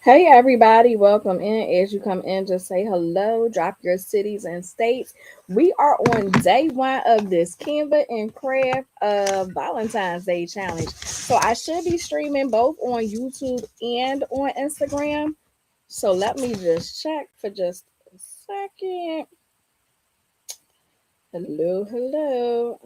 Hey everybody, welcome in. As you come in, just say hello, drop your cities and states. We are on day one of this Canva and Craft Valentine's Day challenge. So I should be streaming both on YouTube and on Instagram. So let me just check for just a second. Hello, hello.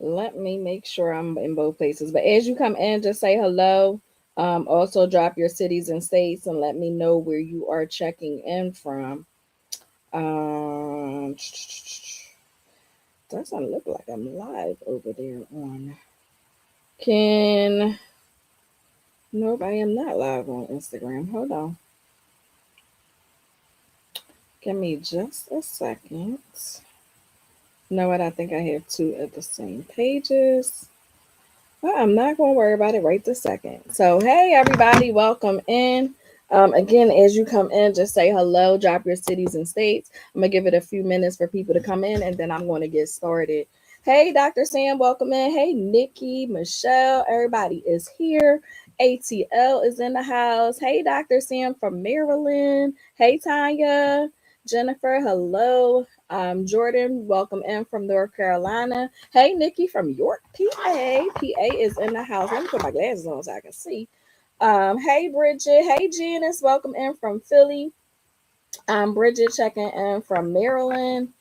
Let me make sure I'm in both places. But as you come in, just say hello. Also, drop your cities and states and let me know where you are checking in from. Um, doesn't look like I'm live over there on. Can Nope, I am not live on Instagram. Hold on. Give me just a second. You know what? I think I have two of the same pages. Well, I'm not going to worry about it right this second. So, hey, everybody, welcome in. Again, as you come in, just say hello, drop your cities and states. I'm going to give it a few minutes for people to come in, and then I'm going to get started. Hey, Dr. Sam, welcome in. Hey, Nikki, Michelle, everybody is here. ATL is in the house. Hey, Dr. Sam from Maryland. Hey, Tanya. Jennifer, hello. Jordan, welcome in from North Carolina. Hey, Nikki from York, PA. PA is in the house. Let me put my glasses on so I can see. Hey, Bridget. Hey, Janice. Welcome in from Philly. Bridget checking in from Maryland.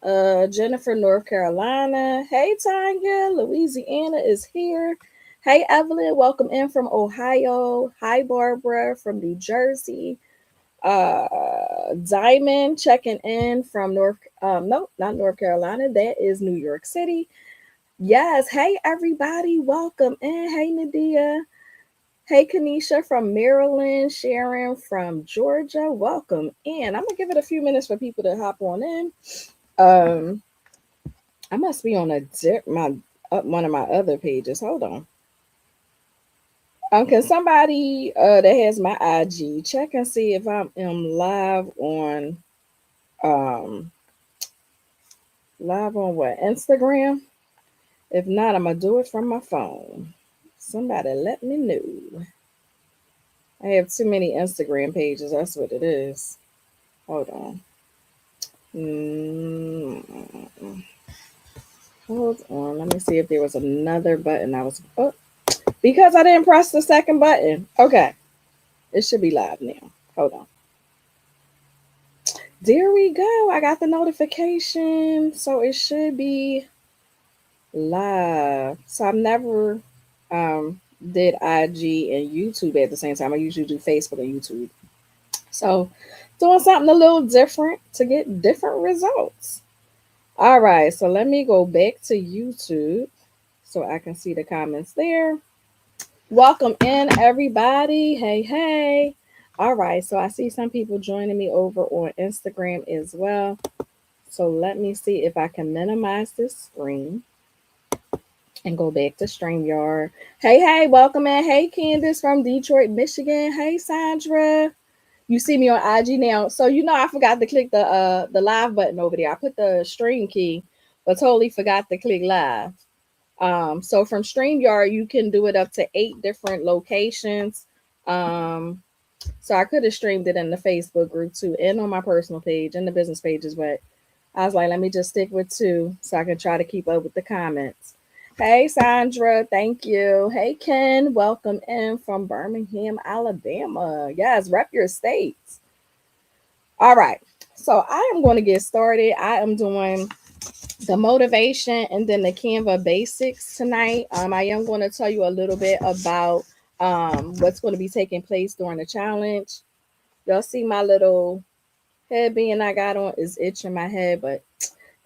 Jennifer, North Carolina. Hey, Tanya. Louisiana is here. Hey, Evelyn. Welcome in from Ohio. Hi, Barbara from New Jersey. Diamond checking in from no, not North Carolina. That is New York City. Yes. Hey, everybody. Welcome in. Hey, Nadia. Hey, Kanisha from Maryland. Sharon from Georgia. Welcome in. I'm going to give it a few minutes for people to hop on in. Um, I must be on one of my other pages. Hold on. Can somebody that has my IG check and see if I am um live on what, Instagram? If not, I'm gonna do it from my phone. Somebody let me know. I have too many Instagram pages. That's what it is. Hold on. Mm, Hold on. Let me see if there was another button I was. Oh, because I didn't press the second button. Okay. It should be live now. Hold on. There we go. I got the notification. So it should be live. So I've never did IG and YouTube at the same time. I usually do Facebook and YouTube. So doing something a little different to get different results. All right, so let me go back to YouTube so I can see the comments there. Welcome in, everybody. Hey, hey. All right, so I see some people joining me over on Instagram as well. So let me see if I can minimize this screen and go back to StreamYard. Hey, hey, welcome in. Hey, Candace from Detroit, Michigan. Hey, Sandra. You see me on IG now. So I forgot to click the live button over there. I put the stream key, but totally forgot to click live. So from StreamYard, you can do it up to 8 different locations. So I could have streamed it in the Facebook group too, and on my personal page and the business pages, but I was like, let me just stick with 2 so I can try to keep up with the comments. Hey, Sandra, thank you. Hey, Ken, welcome in from Birmingham, Alabama. Yes, rep your states. All right, so I am going to get started. I am doing the motivation and then the Canva basics tonight. I am going to tell you a little bit about what's going to be taking place during the challenge. Y'all see my little headband I got on is itching my head, but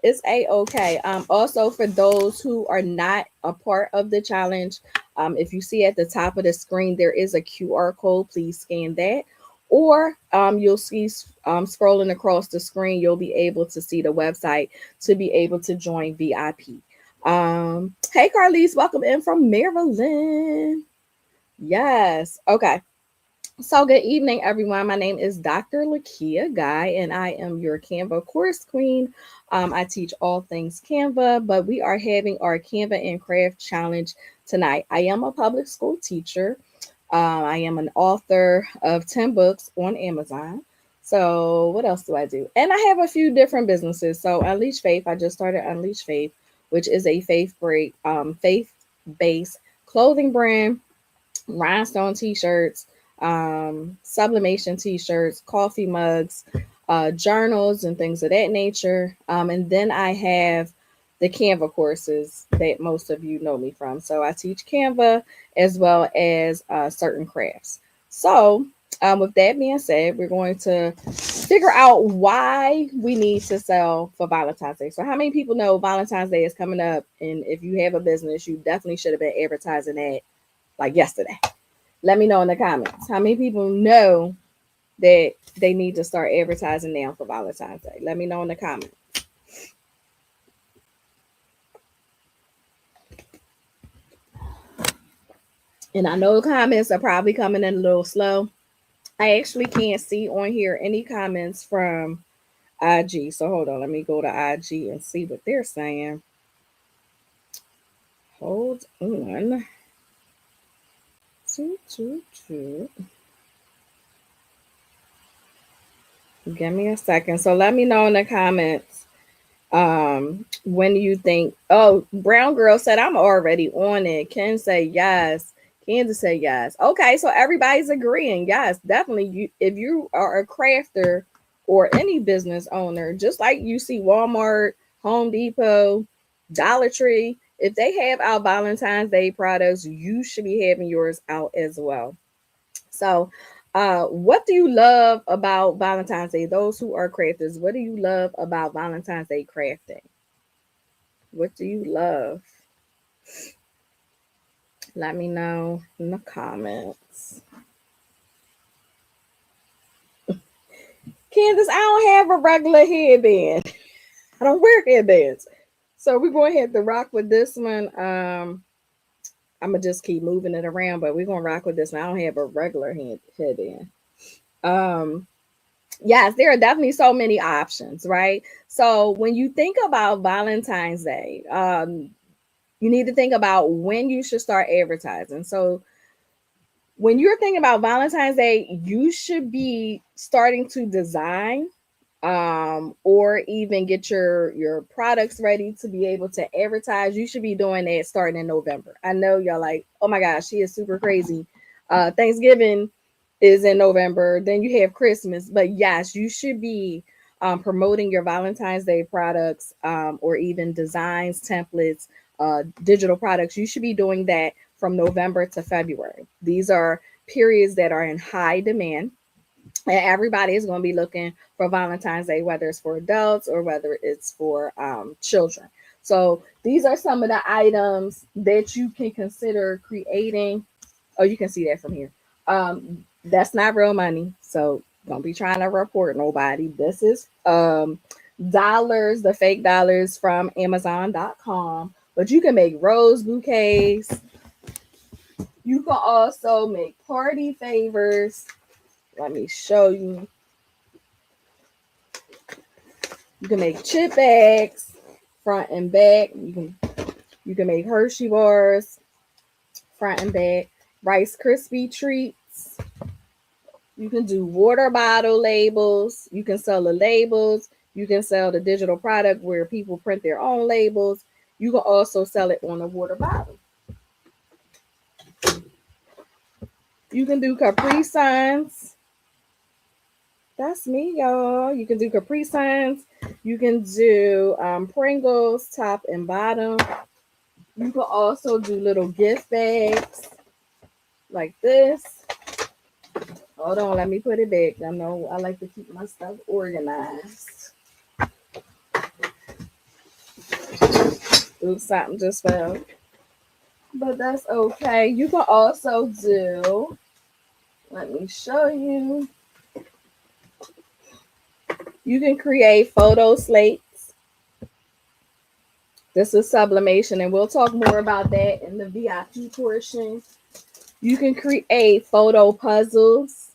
it's a-okay. Also, for those who are not a part of the challenge, if you see at the top of the screen, there is a QR code. Please scan that. Or you'll see scrolling across the screen, you'll be able to see the website to be able to join VIP. Hey, Carlise, welcome in from Maryland. Yes. Okay. So, good evening, everyone. My name is Dr. Lakia Guy, and I am your Canva course queen. I teach all things Canva, but we are having our Canva and Craft challenge tonight. I am a public school teacher. I am an author of 10 books on Amazon. So, what else do I do? And I have a few different businesses. So, Unleash Faith, I just started Unleash Faith, which is a faith-based clothing brand, rhinestone t-shirts, sublimation t-shirts, coffee mugs, journals, and things of that nature. And then I have the Canva courses that most of you know me from. So I teach Canva as well as certain crafts. So with that being said, we're going to figure out why we need to sell for Valentine's Day. So how many people know Valentine's Day is coming up? And if you have a business, you definitely should have been advertising that like yesterday. Let me know in the comments. How many people know that they need to start advertising now for Valentine's Day? Let me know in the comments. And I know comments are probably coming in a little slow. I actually can't see on here any comments from IG. So hold on, let me go to IG and see what they're saying. Hold on. Give me a second. So let me know in the comments when you think. Oh, Brown Girl said I'm already on it. Ken say yes. Kansas say yes. Okay, so everybody's agreeing. Yes, definitely. You, if you are a crafter or any business owner, just like you see Walmart, Home Depot, Dollar Tree, if they have our Valentine's Day products, you should be having yours out as well. So, what do you love about Valentine's Day? Those who are crafters, what do you love about Valentine's Day crafting? What do you love? Let me know in the comments. Candace, I don't have a regular headband. I don't wear headbands. So we're going to have to rock with this one. I'm gonna just keep moving it around, but we're gonna rock with this one. I don't have a regular headband. Um, yes, there are definitely so many options, right? So when you think about Valentine's Day, you need to think about when you should start advertising. So when you're thinking about Valentine's Day, you should be starting to design or even get your products ready to be able to advertise. You should be doing that starting in November. I know y'all like, oh my gosh, she is super crazy. Thanksgiving is in November, then you have Christmas, but yes, you should be promoting your Valentine's Day products or even designs, templates, digital products. You should be doing that from November to February. These are periods that are in high demand, and everybody is going to be looking for Valentine's Day, whether it's for adults or whether it's for children. So these are some of the items that you can consider creating. Oh, you can see that from here. That's not real money, so don't be trying to report nobody. This is dollars, the fake dollars from Amazon.com. But you can make rose bouquets. You can also make party favors. Let me show you. You can make chip bags, front and back. You can make Hershey bars, front and back. Rice Krispie treats. You can do water bottle labels. You can sell the labels. You can sell the digital product where people print their own labels. You can also sell it on a water bottle. You can do Capri Suns. That's me, y'all. You can do Capri Suns. You can do Pringles, top and bottom. You can also do little gift bags like this. Hold on, let me put it back. I know I like to keep my stuff organized. Oops, something just fell. But that's okay. You can also do, let me show you. You can create photo slates. This is sublimation, and we'll talk more about that in the VIP portion. You can create photo puzzles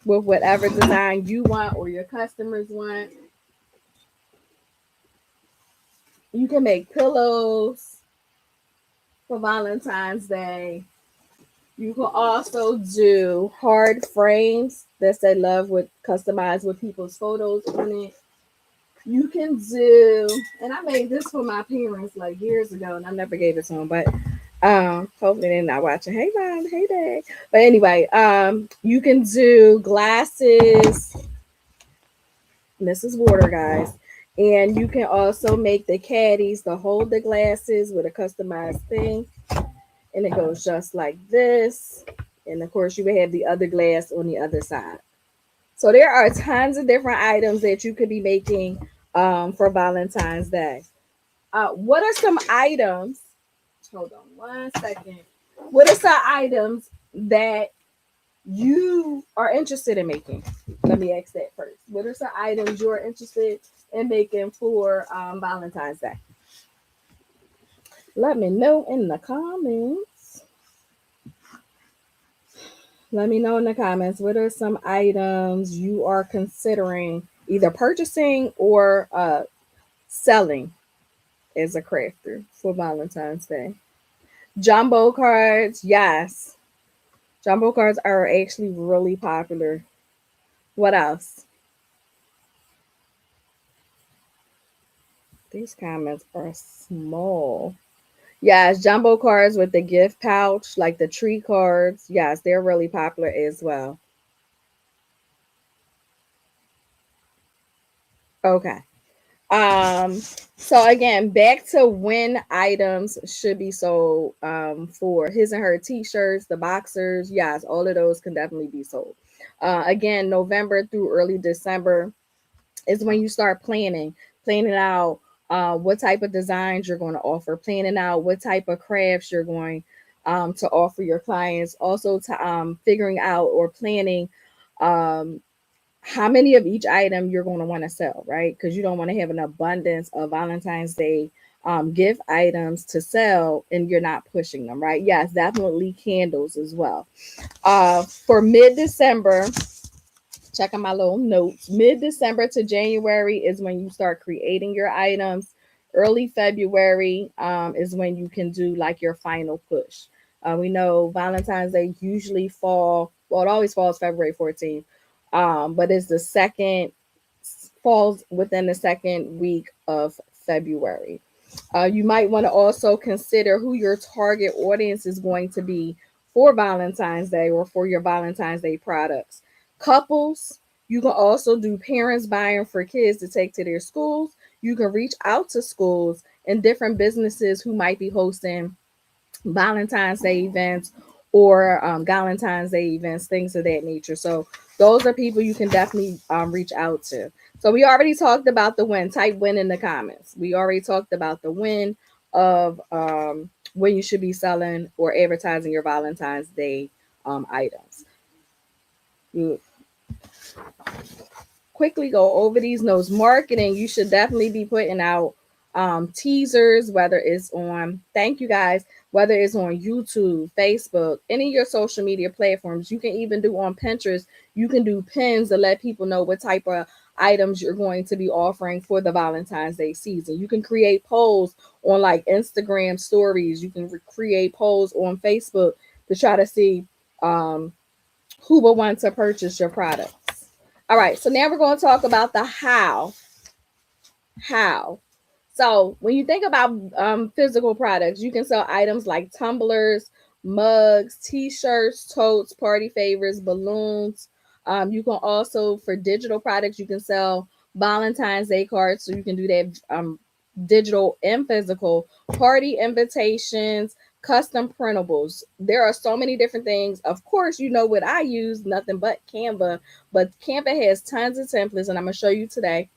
with whatever design you want or your customers want. You can make pillows for Valentine's Day. You can also do hard frames that say love with customized with people's photos on it. You can do, and I made this for my parents like years ago, and I never gave it to them, but hopefully they're not watching. Hey mom, hey dad. But anyway, you can do glasses. This is water, guys. And you can also make the caddies to hold the glasses with a customized thing. And it goes just like this. And of course, you would have the other glass on the other side. So there are tons of different items that you could be making for Valentine's Day. What are some items? Hold on 1 second. What are some items that you are interested in making? Let me ask that first. What are some items you're interested in making for Valentine's Day? Let me know in the comments. Let me know in the comments what are some items you are considering either purchasing or selling as a crafter for Valentine's Day. Jumbo cards, yes. Jumbo cards are actually really popular. What else? These comments are small. Yes, jumbo cards with the gift pouch, like the tree cards. Yes, they're really popular as well. Okay. Um, so again, back to when items should be sold. For his and her t-shirts, the boxers, yes, all of those can definitely be sold. Again, November through early December is when you start planning out what type of designs you're going to offer, planning out what type of crafts you're going to offer your clients, also to figuring out or planning um, how many of each item you're going to want to sell, right? Because you don't want to have an abundance of Valentine's Day gift items to sell and you're not pushing them, right? Yes, definitely candles as well. For mid December, checking my little notes. Mid December to January is when you start creating your items. Early February is when you can do like your final push. We know Valentine's Day usually well, it always falls February 14th, but it's the second, falls within the second week of February. You might want to also consider who your target audience is going to be for Valentine's Day or for your Valentine's Day products. Couples, you can also do parents buying for kids to take to their schools. You can reach out to schools and different businesses who might be hosting Valentine's Day events or Galentine's Day events, things of that nature. So those are people you can definitely reach out to. So we already talked about the win. Type win in the comments. We already talked about the win of when you should be selling or advertising your Valentine's Day items. You quickly go over these notes. Marketing, you should definitely be putting out teasers, whether it's on, thank you guys, whether it's on YouTube, Facebook, any of your social media platforms. You can even do on Pinterest. You can do pins to let people know what type of items you're going to be offering for the Valentine's Day season. You can create polls on like Instagram stories. You can create polls on Facebook to try to see um, who will want to purchase your products. All right, so now we're going to talk about the how. How. So when you think about physical products, you can sell items like tumblers, mugs, t-shirts, totes, party favors, balloons. You can also, for digital products, you can sell Valentine's Day cards. So you can do that digital and physical, party invitations, custom printables. There are so many different things. Of course, you know what I use, nothing but Canva, but Canva has tons of templates, and I'm going to show you today.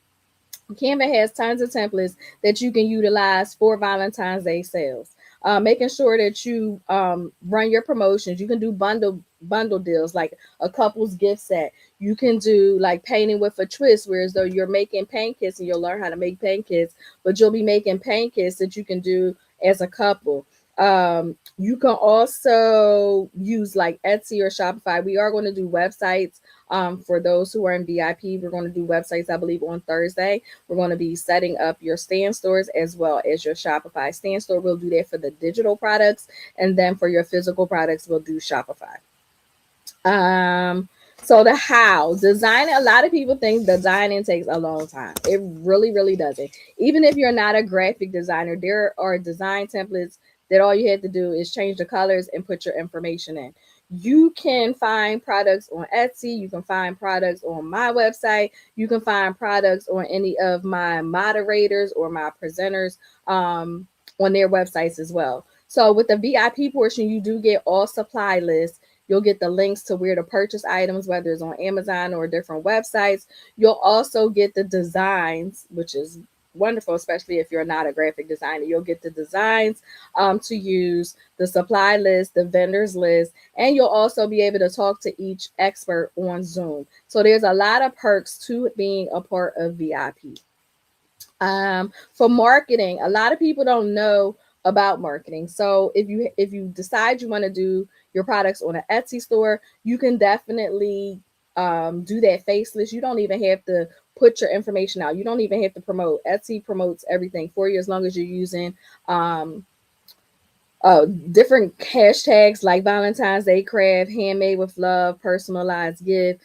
Canva has tons of templates that you can utilize for Valentine's Day sales. Making sure that you run your promotions. You can do bundle deals like a couple's gift set. You can do like painting with a twist, whereas though you're making paint kits and you'll learn how to make paint kits, but you'll be making paint kits that you can do as a couple. You can also use like Etsy or Shopify. We are going to do websites. For those who are in VIP, we're going to do websites, I believe, on Thursday. We're going to be setting up your stand stores as well as your Shopify stand store. We'll do that for the digital products. And then for your physical products, we'll do Shopify. Um, so the how designing, a lot of people think designing takes a long time. It really, really doesn't. Even if you're not a graphic designer, there are design templates that all you have to do is change the colors and put your information in. You can find products on Etsy. You can find products on my website. You can find products on any of my moderators or my presenters on their websites as well. So with the VIP portion, you do get all supply lists. You'll get the links to where to purchase items, whether it's on Amazon or different websites. You'll also get the designs, which is wonderful, especially if you're not a graphic designer. You'll get the designs to use, the supply list, the vendors list, and you'll also be able to talk to each expert on Zoom. So there's a lot of perks to being a part of VIP. For marketing, a lot of people don't know about marketing. So if you decide you want to do your products on an Etsy store, you can definitely do that faceless. You don't even have to put your information out. You don't even have to promote. Etsy promotes everything for you as long as you're using um, different hashtags like Valentine's Day craft, handmade with love, personalized gift.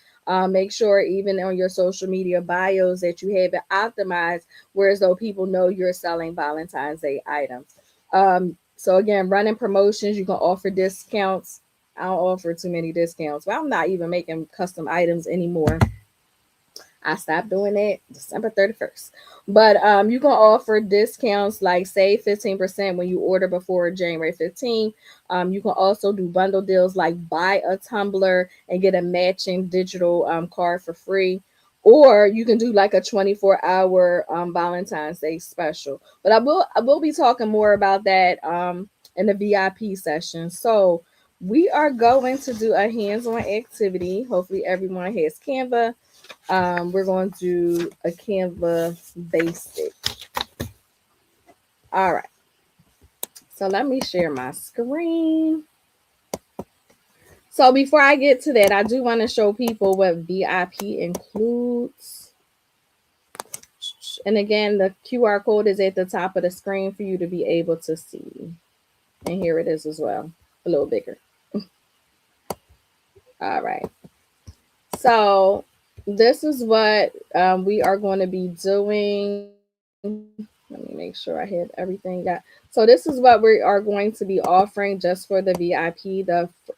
Make sure even on your social media bios that you have it optimized, whereas though people know you're selling Valentine's Day items. So again, running promotions, you can offer discounts. I don't offer too many discounts, but I'm not even making custom items anymore. I stopped doing that December 31st. But you can offer discounts like save 15% when you order before January 15th. You can also do bundle deals like buy a tumbler and get a matching digital card for free. Or you can do like a 24-hour Valentine's Day special. But I will be talking more about that in the VIP session. So we are going to do a hands-on activity. Hopefully everyone has Canva. We're going to do a Canva basic. All right. So let me share my screen. So before I get to that, I do want to show people what VIP includes. And again, the QR code is at the top of the screen for you to be able to see. And here it is as well, a little bigger. All right. So this is what we are going to be doing. Let me make sure I have everything got. So this is what we are going to be offering just for the VIP.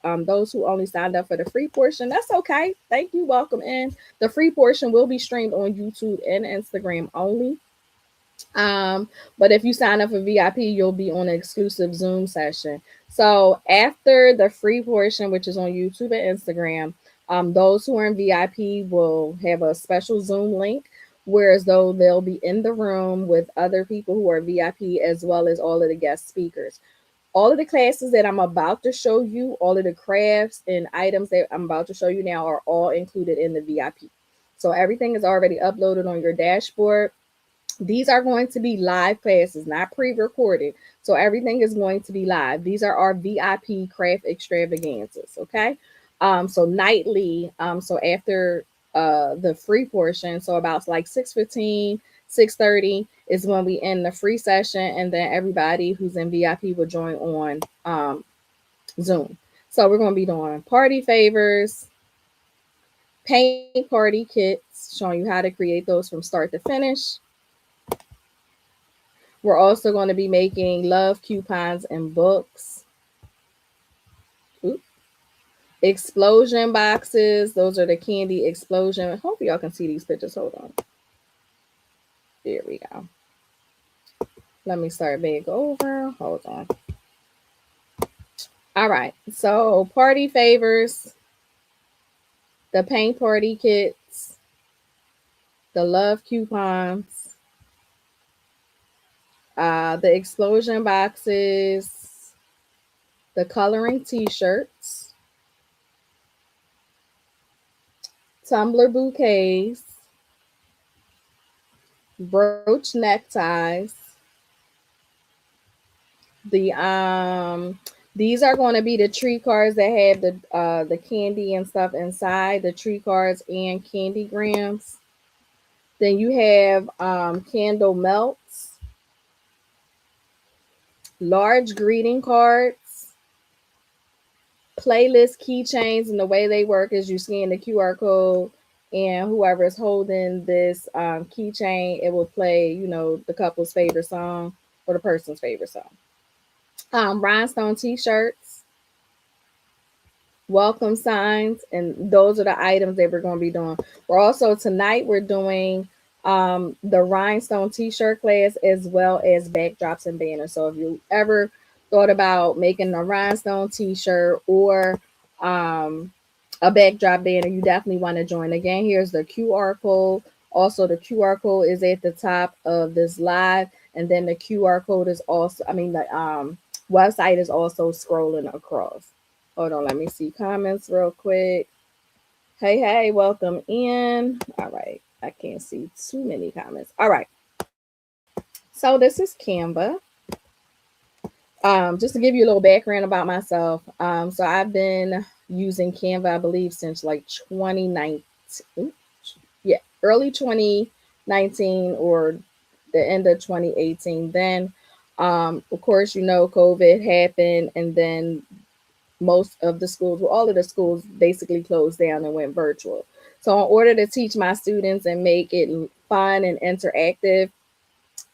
Those who only signed up for the free portion, that's okay. Thank you. Welcome in. The free portion will be streamed on YouTube and Instagram only. But if you sign up for VIP, you'll be on an exclusive Zoom session. So after the free portion, which is on YouTube and Instagram, those who are in VIP will have a special Zoom link, whereas though they'll be in the room with other people who are VIP as well as all of the guest speakers. All of the classes that I'm about to show you, all of the crafts and items that I'm about to show you now are all included in the VIP. So everything is already uploaded on your dashboard. These are going to be live classes, not pre-recorded. So everything is going to be live. These are our VIP craft extravaganzas. Okay. So nightly, so after the free portion, so about like 6:15, 6:30 is when we end the free session, and then everybody who's in VIP will join on Zoom. So we're going to be doing party favors, paint party kits, showing you how to create those from start to finish. We're also going to be making love coupons and books. Oops. Explosion boxes. Those are the candy explosion. Hopefully y'all can see these pictures. Hold on. There we go. Let me start back over. Hold on. All right. So party favors, the paint party kits, the love coupons, the explosion boxes, the coloring t-shirts, tumbler bouquets, brooch neckties, The these are going to be the tree cards that have the candy and stuff inside, the tree cards and candy grams. Then you have candle melts, large greeting cards, playlist keychains, and the way they work is you scan the QR code, and whoever is holding this keychain, it will play, the couple's favorite song or the person's favorite song. Rhinestone T-shirts, welcome signs, and those are the items that we're going to be doing. We're also tonight we're doing the rhinestone t-shirt class as well as backdrops and banners. So if you ever thought about making a rhinestone t-shirt or um, a backdrop banner, you definitely want to join. Again, here's the QR code. Also, the QR code is at the top of this live, and then the QR code is also, the website is also scrolling across. Hold on, let me see comments real quick. Hey, hey, welcome in. All right, I can't see too many comments. All right, so this is Canva. Just to give you a little background about myself. So I've been using Canva, I believe, since like 2019. Yeah, early 2019 or the end of 2018. Then, of course, COVID happened, and then most of the schools, well, all of the schools basically closed down and went virtual. So, in order to teach my students and make it fun and interactive,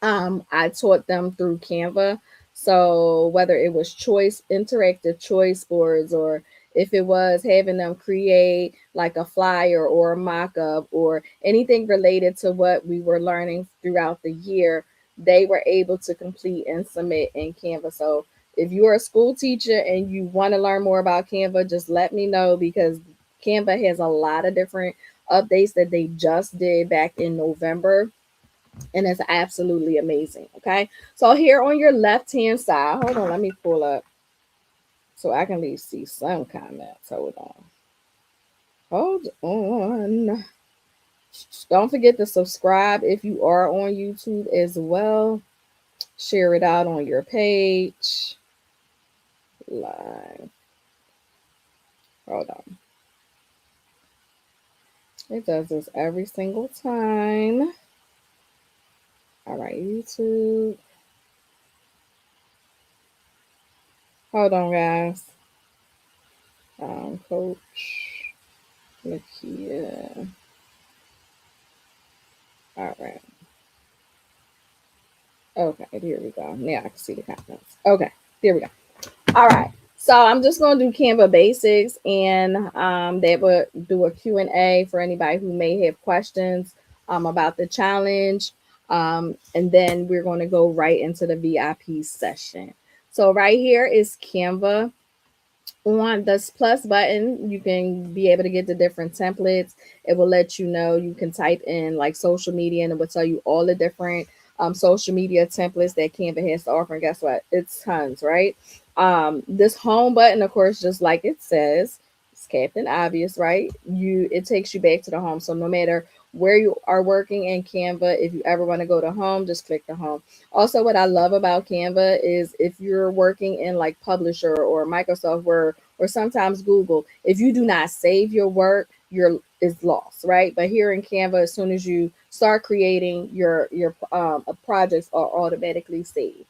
I taught them through Canva. So, whether it was interactive choice boards, or if it was having them create like a flyer or a mock up or anything related to what we were learning throughout the year, they were able to complete and submit in Canva. So, if you're a school teacher and you want to learn more about Canva, just let me know, because Canva has a lot of different updates that they just did back in November, and it's absolutely amazing. Okay, so here on your left hand side, hold on, let me pull up so I can at least see some comments. Hold on. Don't forget to subscribe if you are on YouTube as well. Share it out on your page. Live. Hold on. It does this every single time. All right, YouTube. Hold on, guys. Coach Lakia. All right. Okay, here we go. Now I can see the comments. Okay, there we go. All right. So I'm just going to do Canva basics, and that would do a Q&A for anybody who may have questions about the challenge. And then we're going to go right into the VIP session. So right here is Canva. On this plus button, you can be able to get the different templates. It will let you know, you can type in like social media, and it will tell you all the different social media templates that Canva has to offer. And guess what? It's tons, right? This home button, of course, just like it says, it's Captain Obvious, right? It takes you back to the home. So no matter where you are working in Canva, if you ever want to go to home, just click the home. Also, what I love about Canva is if you're working in like Publisher or Microsoft Word or sometimes Google, if you do not save your work, is lost, right? But here in Canva, as soon as you start creating, your projects are automatically saved.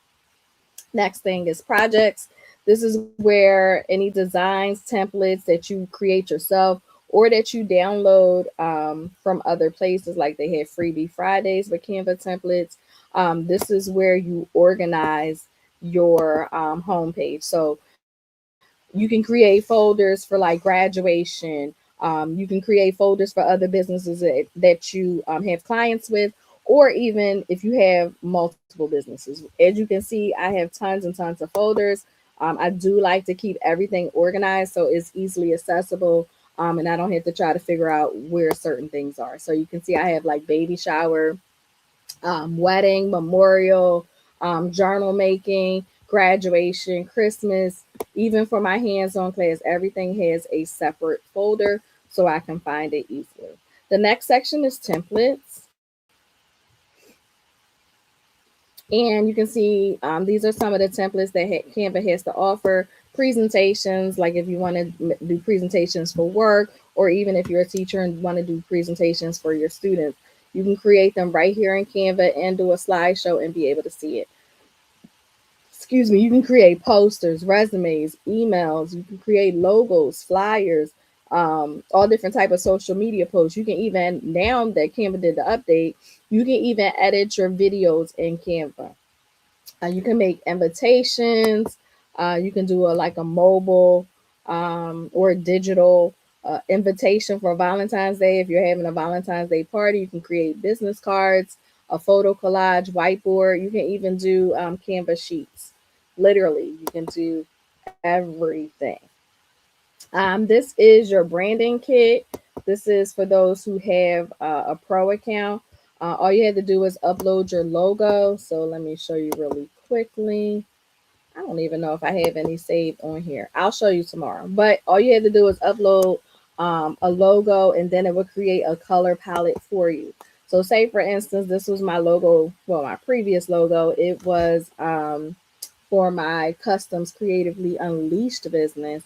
Next thing is projects. This is where any designs, templates that you create yourself or that you download from other places, like they have Freebie Fridays with Canva templates. This is where you organize your homepage. So you can create folders for like graduation. You can create folders for other businesses that you have clients with, or even if you have multiple businesses. As you can see, I have tons and tons of folders. I do like to keep everything organized so it's easily accessible, and I don't have to try to figure out where certain things are. So you can see I have like baby shower, wedding, memorial, journal making, graduation, Christmas, even for my hands on class, everything has a separate folder so I can find it easily. The next section is templates. And you can see these are some of the templates that Canva has to offer. Presentations, like if you want to do presentations for work, or even if you're a teacher and want to do presentations for your students, you can create them right here in Canva and do a slideshow and be able to see it. Excuse me. You can create posters, resumes, emails. You can create logos, flyers, all different type of social media posts. You can even, now that Canva did the update, you can even edit your videos in Canva. You can make invitations. You can do a like a mobile or a digital invitation for Valentine's Day. If you're having a Valentine's Day party, you can create business cards, a photo collage, whiteboard. You can even do Canvas sheets. Literally, you can do everything. This is your branding kit. This is for those who have a pro account. All you have to do is upload your logo. So let me show you really quickly. I don't even know if I have any saved on here. I'll show you tomorrow. But all you have to do is upload a logo, and then it will create a color palette for you. So say for instance, this was my logo, well, my previous logo. It was for my Customs Creatively Unleashed business.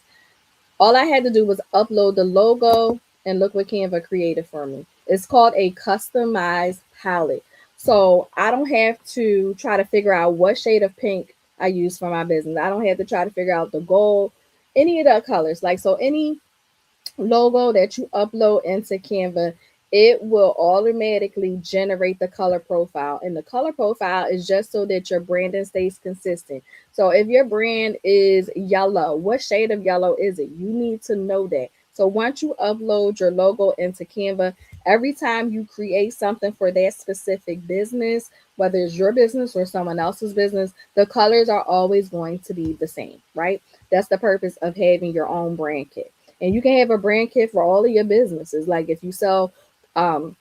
All I had to do was upload the logo, and look what Canva created for me. It's called a customized palette. So I don't have to try to figure out what shade of pink I use for my business. I don't have to try to figure out the gold, any of the colors. Like, so any logo that you upload into Canva, it will automatically generate the color profile. And the color profile is just so that your branding stays consistent. So if your brand is yellow, what shade of yellow is it? You need to know that. So once you upload your logo into Canva, every time you create something for that specific business, whether it's your business or someone else's business, the colors are always going to be the same, right? That's the purpose of having your own brand kit. And you can have a brand kit for all of your businesses. Like if you sell um,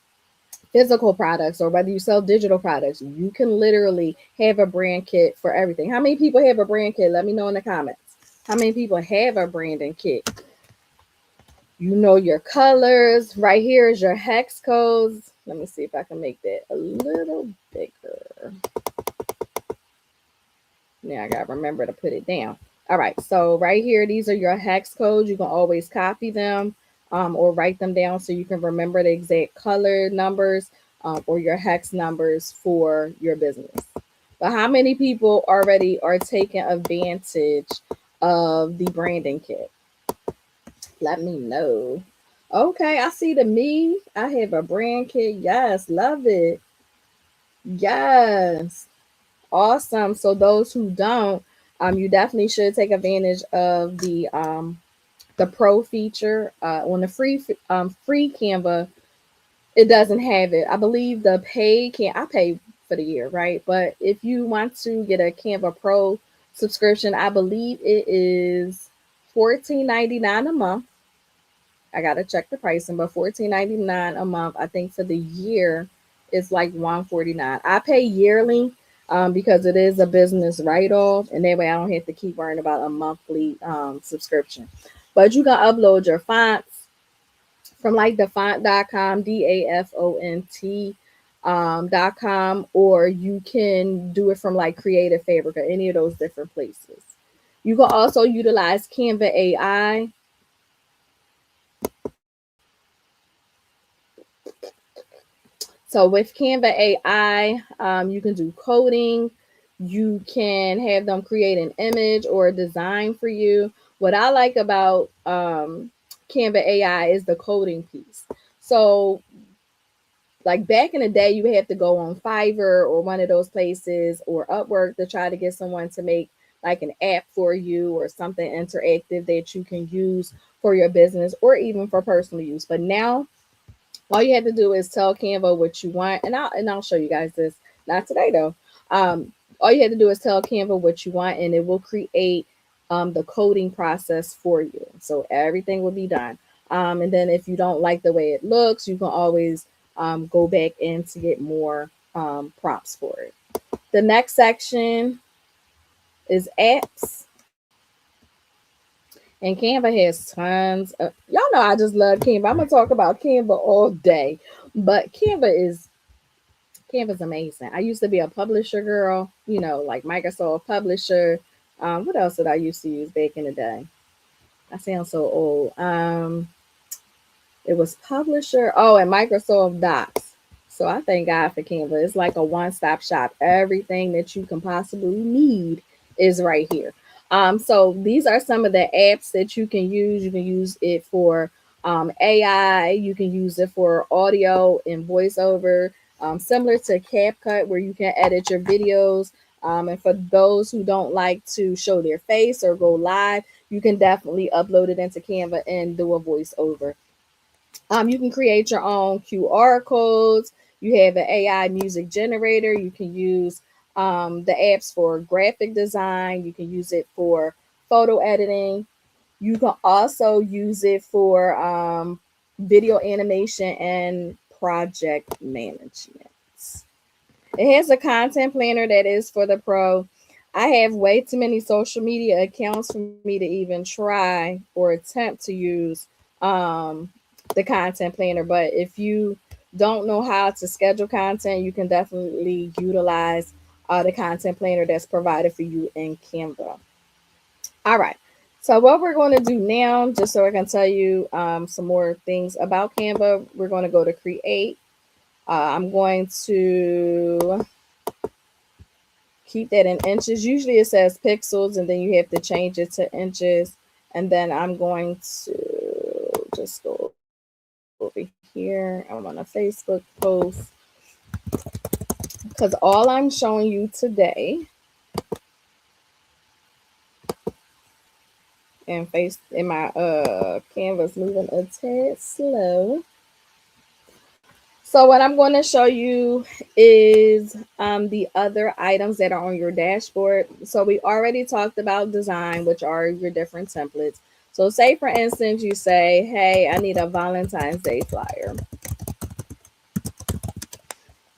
physical products or whether you sell digital products, you can literally have a brand kit for everything. How many people have a brand kit? Let me know in the comments. How many people have a branding kit? You know your colors. Right here is your hex codes. Let me see if I can make that a little bigger. Now I gotta remember to put it down. All right, so right here, these are your hex codes. You can always copy them or write them down so you can remember the exact color numbers or your hex numbers for your business. But how many people already are taking advantage of the branding kit? Let me know. Okay, I see the me. I have a brand kit. Yes, love it. Yes. Awesome. So those who don't, you definitely should take advantage of the pro feature. On the free Canva, it doesn't have it. I believe the pay can I pay for the year, right? But if you want to get a Canva Pro subscription, I believe it is $14.99 a month. I gotta check the pricing, but $14.99 a month. I think for the year it's like $149. I pay yearly because it is a business write off, and that way I don't have to keep worrying about a monthly subscription. But you can upload your fonts from like the font.com, DAFONT .com, or you can do it from like Creative Fabric or any of those different places. You can also utilize Canva AI. So with Canva AI, you can do coding. You can have them create an image or a design for you. What I like about Canva AI is the coding piece. So like back in the day, you would have to go on Fiverr or one of those places or Upwork to try to get someone to make like an app for you or something interactive that you can use for your business or even for personal use. But now all you have to do is tell Canva what you want, and I'll show you guys this. Not today though. All you have to do is tell Canva what you want, and it will create the coding process for you. So everything will be done. And then if you don't like the way it looks, you can always go back in to get more prompts for it. The next section is apps. And Canva has tons of, y'all know I just love Canva. I'm gonna talk about Canva all day. But Canva is Canva's amazing. I used to be a publisher girl, like Microsoft Publisher. What else did I used to use back in the day? I sound so old. It was Publisher. Oh, and Microsoft Docs. So I thank God for Canva. It's like a one-stop shop. Everything that you can possibly need is right here. So these are some of the apps that you can use. You can use it for AI. You can use it for audio and voiceover, similar to CapCut, where you can edit your videos. And for those who don't like to show their face or go live, you can definitely upload it into Canva and do a voiceover. You can create your own QR codes. You have an AI music generator. You can use the apps for graphic design. You can use it for photo editing. You can also use it for video animation and project management. It has a content planner that is for the pro. I have way too many social media accounts for me to even try or attempt to use um, the content planner. But if you don't know how to schedule content, you can definitely utilize the content planner that's provided for you in Canva. All right. So what we're going to do now, just so I can tell you some more things about Canva, we're going to go to create. I'm going to keep that in inches. Usually it says pixels and then you have to change it to inches. And then I'm going to just go over here. I'm on a Facebook post because all I'm showing you today and face in my canvas moving a tad slow. So what I'm going to show you is the other items that are on your dashboard. So we already talked about design, which are your different templates. So say, for instance, you say, hey, I need a Valentine's Day flyer.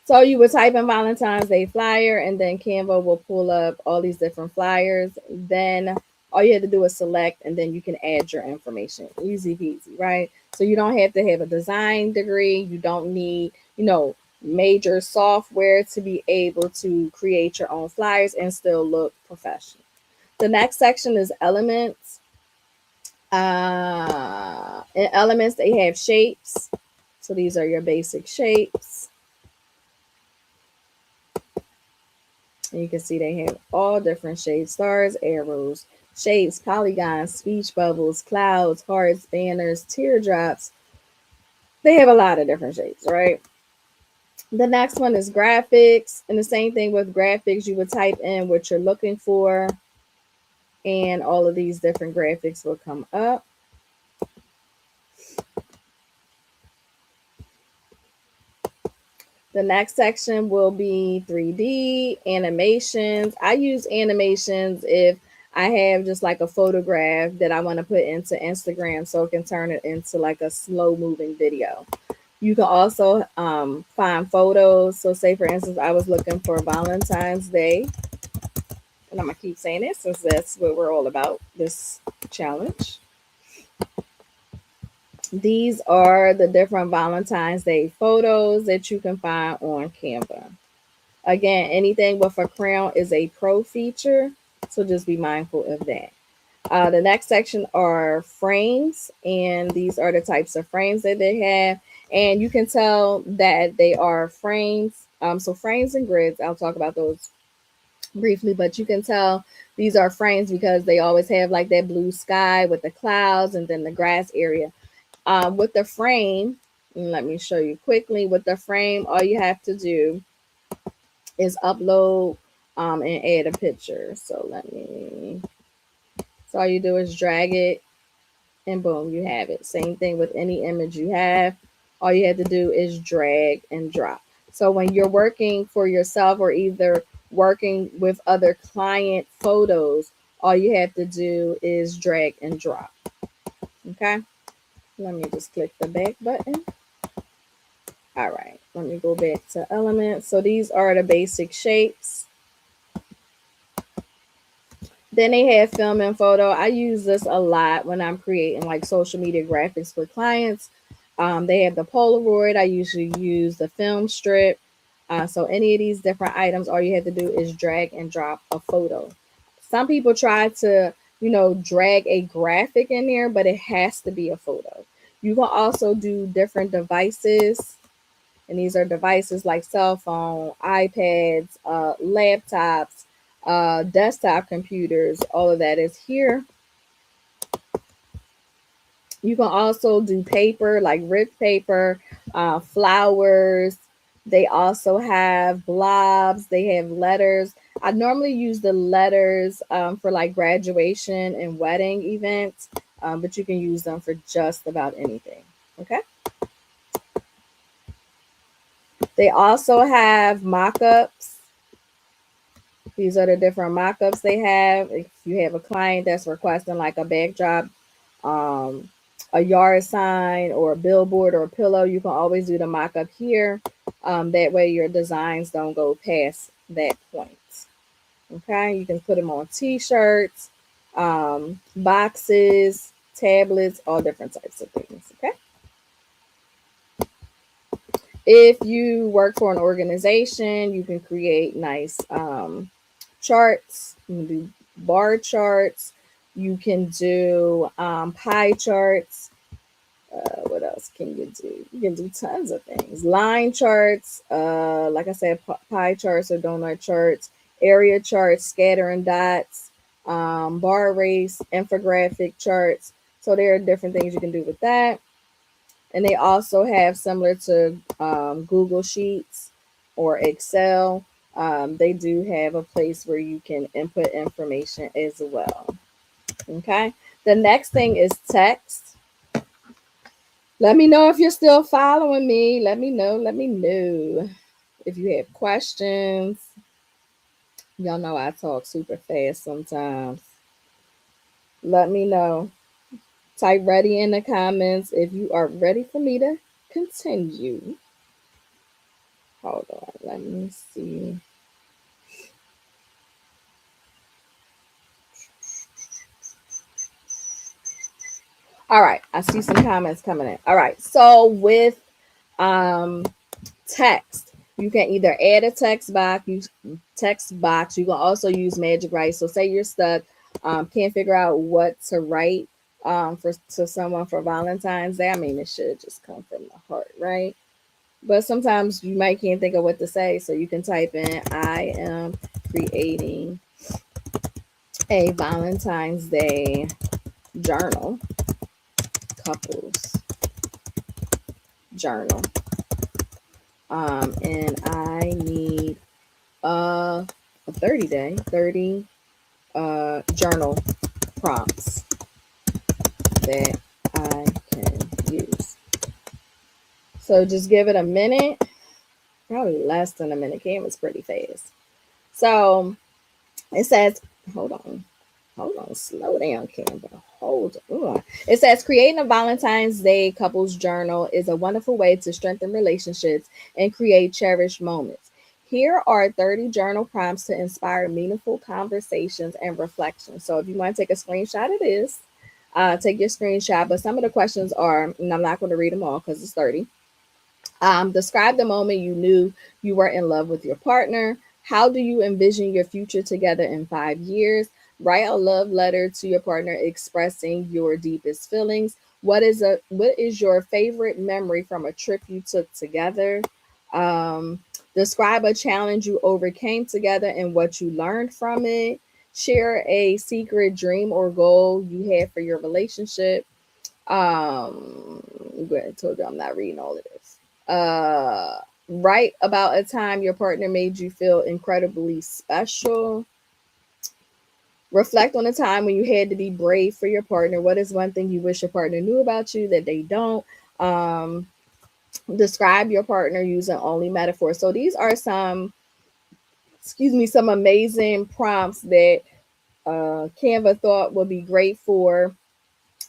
So you would type in Valentine's Day flyer, and then Canva will pull up all these different flyers. Then all you have to do is select, and then you can add your information. Easy peasy, right? So you don't have to have a design degree. You don't need, major software to be able to create your own flyers and still look professional. The next section is elements. In elements, they have shapes. So these are your basic shapes. And you can see they have all different shapes: stars, arrows, shapes, polygons, speech bubbles, clouds, hearts, banners, teardrops. They have a lot of different shapes, right? The next one is graphics. And the same thing with graphics, you would type in what you're looking for, and all of these different graphics will come up. The next section will be 3D animations. I use animations if I have just like a photograph that I want to put into Instagram so it can turn it into like a slow moving video. You can also find photos. So say, for instance, I was looking for Valentine's Day. And I'm going to keep saying it since that's what we're all about, this challenge. These are the different Valentine's Day photos that you can find on Canva. Again, anything with a crown is a pro feature, so just be mindful of that. The next section are frames, and these are the types of frames that they have. And you can tell that they are frames. So frames and grids, I'll talk about those briefly, but you can tell these are frames because they always have like that blue sky with the clouds and then the grass area. With the frame, let me show you quickly. With the frame, all you have to do is upload and add a picture. So all you do is drag it and boom, you have it. Same thing with any image you have. All you have to do is drag and drop. So when you're working for yourself or either working with other client photos, all you have to do is drag and drop. Okay. Let me just click the back button. All right, let me go back to elements. So these are the basic shapes. Then they have film and photo. I use this a lot when I'm creating like social media graphics for clients. They have the Polaroid. I usually use the film strip. So any of these different items, all you have to do is drag and drop a photo. Some people try to, drag a graphic in there, but it has to be a photo. You can also do different devices, and these are devices like cell phone, iPads, laptops, desktop computers. All of that is here. You can also do paper, like rich paper, flowers. They also have blobs. They have letters. I normally use the letters for like graduation and wedding events, but you can use them for just about anything. Okay. They also have mock ups. These are the different mock ups they have. If you have a client that's requesting like a backdrop, um, a yard sign, or a billboard or a pillow, you can always do the mock up here. That way your designs don't go past that point. Okay, you can put them on t-shirts, boxes, tablets, all different types of things. Okay. If you work for an organization, you can create nice charts. You can do bar charts. You can do pie charts. What else can you do? You can do tons of things. Line charts, like I said, pie charts or donut charts, area charts, scattering dots, bar race, infographic charts. So there are different things you can do with that. And they also have, similar to Google Sheets or Excel, they do have a place where you can input information as well. Okay. The next thing is text. Let me know if you're still following me. Let me know. Let me know if you have questions. Y'all know I talk super fast sometimes. Let me know. Type ready in the comments if you are ready for me to continue. Hold on. Let me see. All right. I see some comments coming in. All right. So with um text, you can either add a text box. You can also use Magic Write. So say you're stuck, can't figure out what to write for to someone for Valentine's Day. I mean, it should just come from the heart, right? But sometimes you might can't think of what to say, so you can type in, "I am creating a Valentine's Day journal, couples journal, and I need a 30 journal prompts that I can use." So just give it a minute, probably less than a minute. Canva's pretty fast. So it says, hold on, slow down, Canva. Hold on. It says creating a Valentine's Day couples journal is a wonderful way to strengthen relationships and create cherished moments. Here are 30 journal prompts to inspire meaningful conversations and reflections. So if you want to take a screenshot of this, take your screenshot. But some of the questions are, and I'm not going to read them all because it's 30. Describe the moment you knew you were in love with your partner. How do you envision your future together in 5 years? Write a love letter to your partner expressing your deepest feelings. What is your favorite memory from a trip you took together? Describe a challenge you overcame together and what you learned from it. Share a secret dream or goal you had for your relationship. I told you I'm not reading all of this. Write about a time your partner made you feel incredibly special. Reflect on a time when you had to be brave for your partner. What is one thing you wish your partner knew about you that they don't? Um, Describe your partner using only metaphors. So these are some amazing prompts that Canva thought would be great for,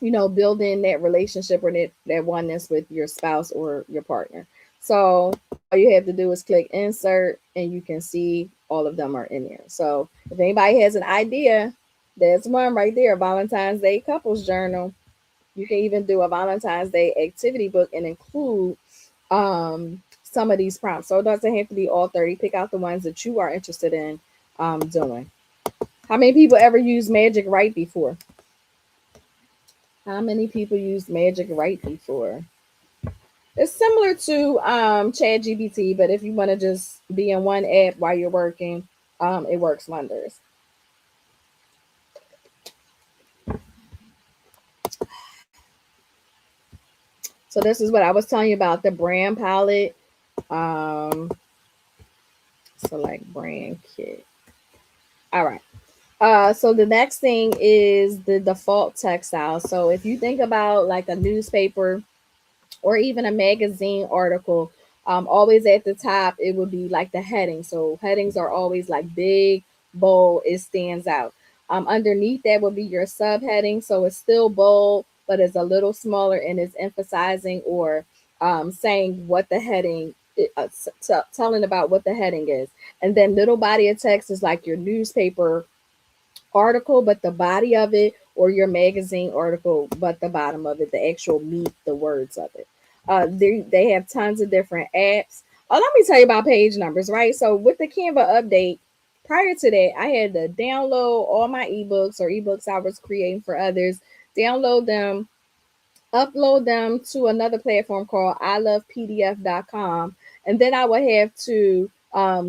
building that relationship or that oneness with your spouse or your partner. So all you have to do is click insert and you can see all of them are in there. So if anybody has an idea, there's one right there, Valentine's Day couples journal. You can even do a Valentine's Day activity book and include some of these prompts. So it doesn't have to be all 30. Pick out the ones that you are interested in doing. How many people ever used Magic Write before? How many people used Magic Write before? It's similar to Chat GPT, but if you want to just be in one app while you're working, it works wonders. So this is what I was telling you about the brand palette. Um, select brand kit. All right. So the next thing is the default textile. So if you think about like a newspaper or even a magazine article, always at the top, it would be like the heading. So headings are always like big, bold, it stands out. Underneath that would be your subheading. So it's still bold, but it's a little smaller and it's emphasizing or saying what the heading, telling about what the heading is. And then little body of text is like your newspaper article, but the body of it, or your magazine article, but the bottom of it, the actual meat, the words of it. They have tons of different apps. Oh, let me tell you about page numbers, right? So with the Canva update, prior to that, I had to download all my ebooks or ebooks I was creating for others, download them, upload them to another platform called ilovepdf.com, and then I would have to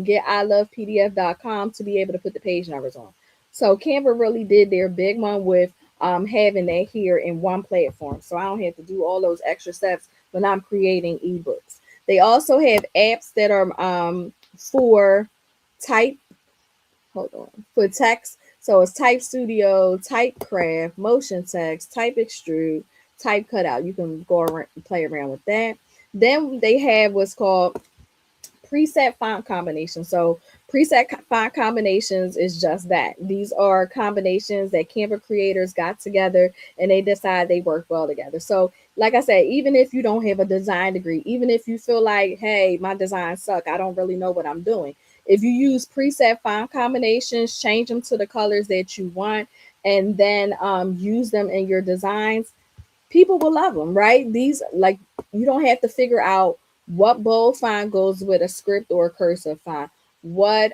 get ilovepdf.com to be able to put the page numbers on. So Canva really did their big one with having that here in one platform, so I don't have to do all those extra steps when I'm creating ebooks. They also have apps that are for type. Hold on, for text. So it's Type Studio, Type Craft, Motion Text, Type Extrude, Type Cutout. You can go around and play around with that. Then they have what's called preset font combinations. So preset font combinations is just that. These are combinations that Canva creators got together and they decide they work well together. So like I said, even if you don't have a design degree, even if you feel like, hey, my designs suck, I don't really know what I'm doing. If you use preset font combinations, change them to the colors that you want, and then use them in your designs, people will love them, right? These, like, you don't have to figure out what bold font goes with a script or a cursive font. What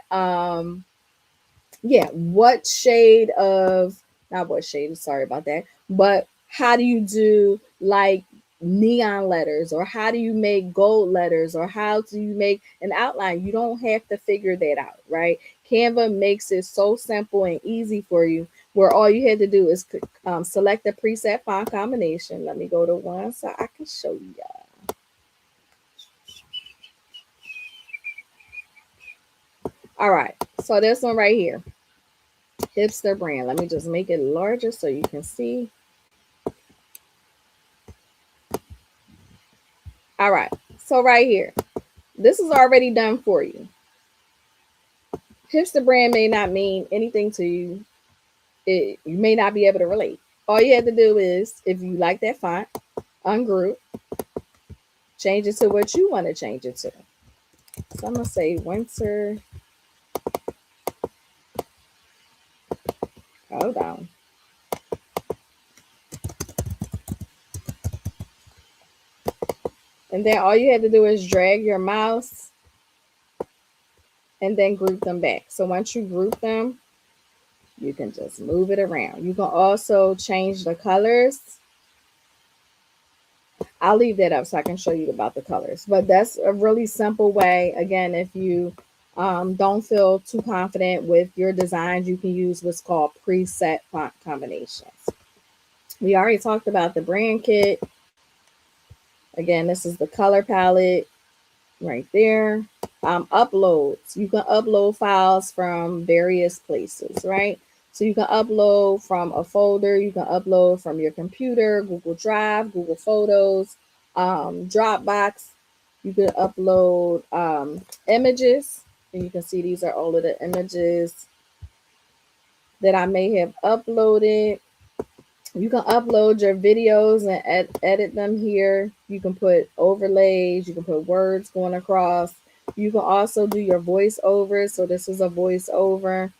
what shade of, not what shade, sorry about that, but how do you do like neon letters, or how do you make gold letters, or how do you make an outline? You don't have to figure that out, right? Canva makes it so simple and easy for you, where all you had to do is select the preset font combination. Let me go to one so I can show you guys. All right, so this one right here, hipster brand. Let me just make it larger so you can see. All right, so right here, this is already done for you. Hipster brand may not mean anything to you. You may not be able to relate. All you have to do is, if you like that font, ungroup, change it to what you want to change it to. So I'm going to say winter. Hold on. And then all you have to do is drag your mouse and then group them back. So once you group them, you can just move it around. You can also change the colors. I'll leave that up so I can show you about the colors. But that's a really simple way. Again, if you don't feel too confident with your designs, you can use what's called preset font combinations. We already talked about the brand kit. Again, this is the color palette right there. Uploads. You can upload files from various places, right? So you can upload from a folder, you can upload from your computer, Google Drive, Google Photos, Dropbox. You can upload images, and you can see these are all of the images that I may have uploaded. You can upload your videos and edit them here. You can put overlays, you can put words going across. You can also do your voiceovers. So this is a voiceover.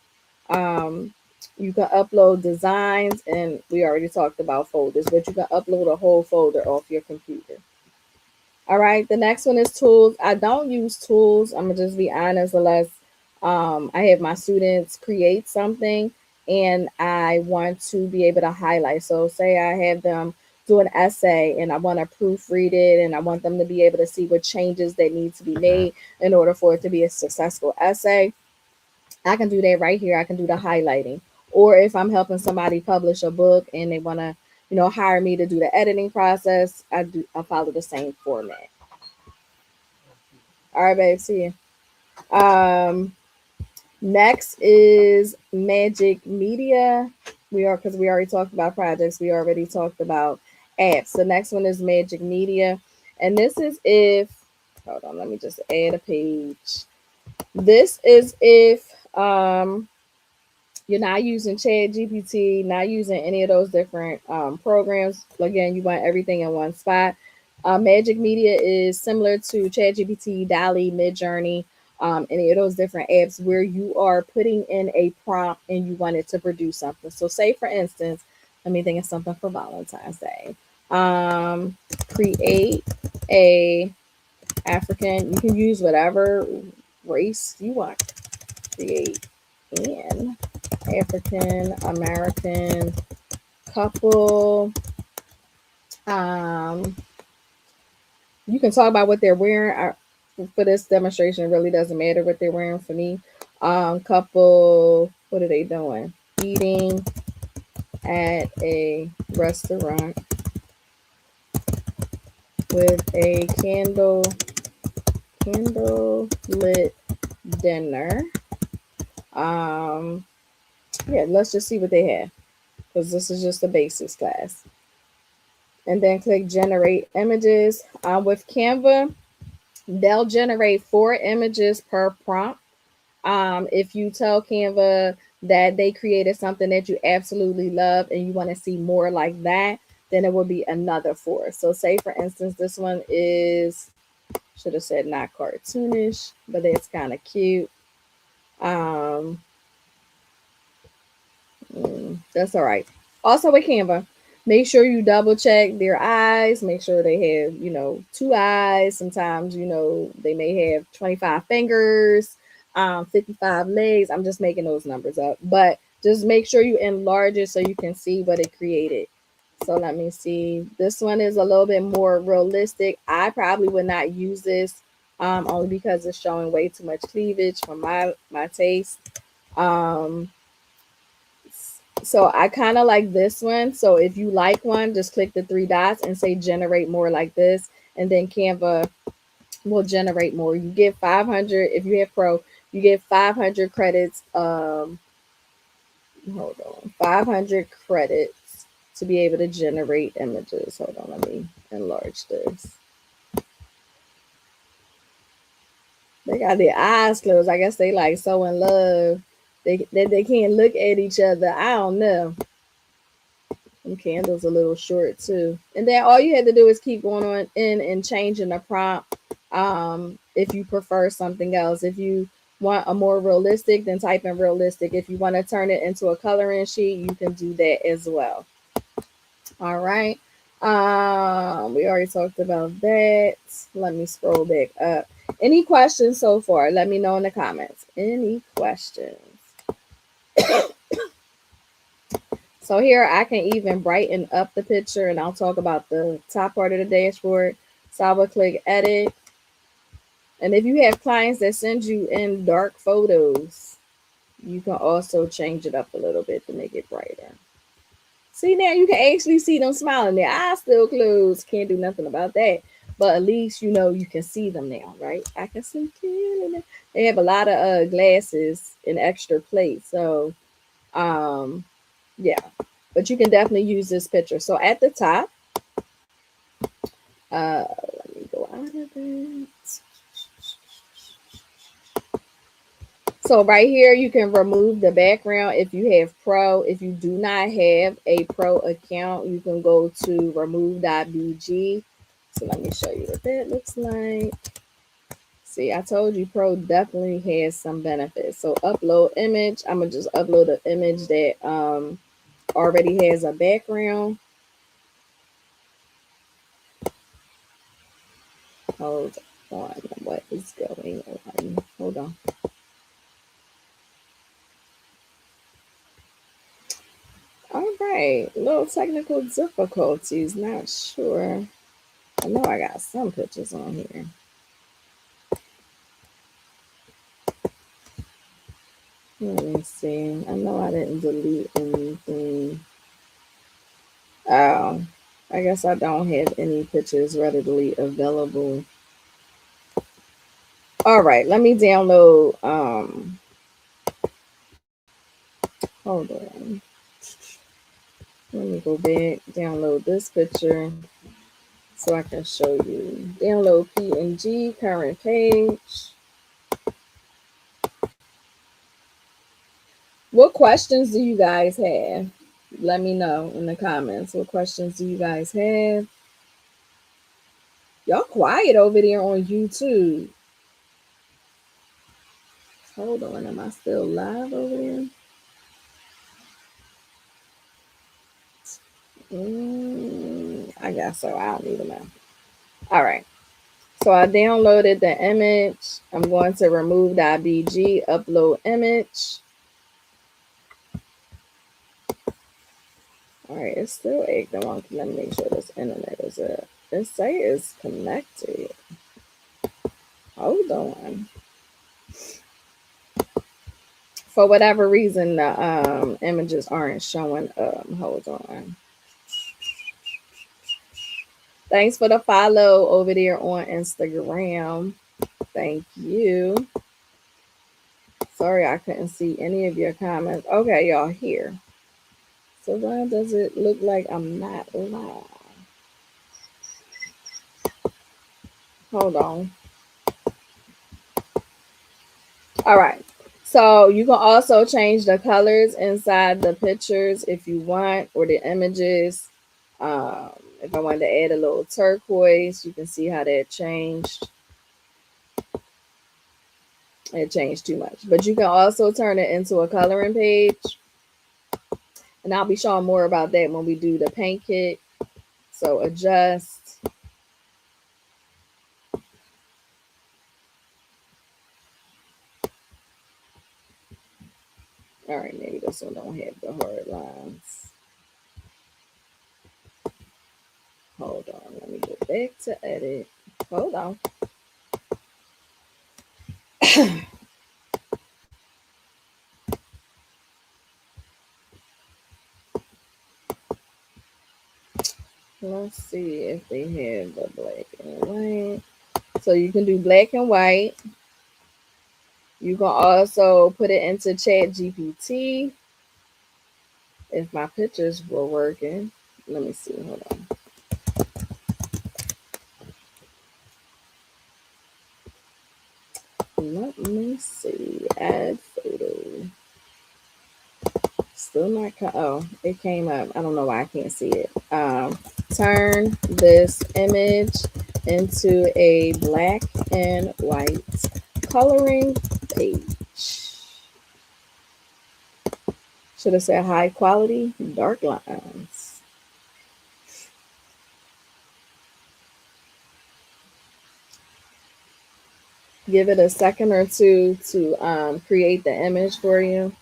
You can upload designs, and we already talked about folders, but you can upload a whole folder off your computer. All right. The next one is tools. I don't use tools. I'm gonna just be honest, unless I have my students create something and I want to be able to highlight. So say I have them do an essay and I want to proofread it and I want them to be able to see what changes that need to be made in order for it to be a successful essay. I can do that right here. I can do the highlighting. Or if I'm helping somebody publish a book and they want to, hire me to do the editing process, I follow the same format. All right, babe. See you. Next is Magic Media. Because we already talked about projects. We already talked about apps. The next one is Magic Media, and this is if. Hold on, let me just add a page. This is if you're not using Chat GPT, not using any of those different programs. Again, you want everything in one spot. Magic Media is similar to Chat GPT, Dali, Midjourney, any of those different apps where you are putting in a prompt and you want it to produce something. So, say for instance, let me think of something for Valentine's Day. Create a African. You can use whatever race you want. Create an African American couple. Um, you can talk about what they're wearing. For this demonstration, it really doesn't matter what they're wearing for me. Couple, what are they doing? Eating at a restaurant with a candle lit dinner. Um, yeah, let's just see what they have because this is just a basics class. And then click generate images. With Canva, they'll generate 4 images per prompt. If you tell Canva that they created something that you absolutely love and you want to see more like that, then it will be another 4. So say for instance, this one is, should have said not cartoonish, but it's kind of cute. Um, that's all right. Also with Canva, make sure you double check their eyes. Make sure they have, 2 eyes. Sometimes, they may have 25 fingers, 55 legs. I'm just making those numbers up. But just make sure you enlarge it so you can see what it created. So let me see. This one is a little bit more realistic. I probably would not use this only because it's showing way too much cleavage for my taste. Um, so I kind of like this one. So if you like one, just click the 3 dots and say generate more like this. And then Canva will generate more. You get 500. If you have Pro, you get 500 credits. Hold on. 500 credits to be able to generate images. Hold on. Let me enlarge this. They got their eyes closed. I guess they like so in love. They can't look at each other. I don't know. And candles a little short too. And then all you had to do is keep going on in and changing the prompt. If you prefer something else, if you want a more realistic, then type in realistic. If you want to turn it into a coloring sheet, you can do that as well. All right. We already talked about that. Let me scroll back up. Any questions so far? Let me know in the comments. Any questions? So here I can even brighten up the picture and I'll talk about the top part of the dashboard. So I will click edit. And if you have clients that send you in dark photos, you can also change it up a little bit to make it brighter. See, now you can actually see them smiling. Their eyes still closed. Can't do nothing about that. But at least you can see them now, right? I can see clearly. They have a lot of glasses in extra plate. So yeah. But you can definitely use this picture. So at the top, let me go out of it. So right here, you can remove the background if you have Pro. If you do not have a Pro account, you can go to remove.bg. So let me show you what that looks like. See, I told you Pro definitely has some benefits. So upload image. I'm going to just upload an image that already has a background. Hold on. What is going on? Hold on. All right. Little technical difficulties. Not sure. I know I got some pictures on here. Let me see. I know I didn't delete anything. Oh, I guess I don't have any pictures readily available. All right, let me download. Hold on. Let me go back, download this picture so I can show you. Download PNG, current page. What questions do you guys have? Let me know in the comments. What questions do you guys have? Y'all quiet over there on YouTube. Hold on, am I still live over there? I guess so. I don't need to know. All right. So I downloaded the image. I'm going to remove the IBG, upload image. All right, it's still acting wonky. Let me make sure this internet is up. It say it's connected. Hold on. For whatever reason, the images aren't showing up. Hold on. Thanks for the follow over there on Instagram. Thank you. Sorry I couldn't see any of your comments. Okay, y'all here. So why does it look like I'm not live? Hold on. All right. So you can also change the colors inside the pictures if you want, or the images. If I wanted to add a little turquoise, you can see how that changed. It changed too much. But you can also turn it into a coloring page. And I'll be showing more about that when we do the paint kit. So adjust. All right, maybe this one don't have the hard lines. Hold on, let me go back to edit. Hold on. Let's see if they have the black and white. So you can do black and white. You can also put it into Chat GPT. If my pictures were working. Let me see. Hold on. Let me see. Add photo. Still not. Oh, it came up. I don't know why I can't see it. Turn this image into a black and white coloring page. Should have said high quality dark lines. Give it a second or two to create the image for you.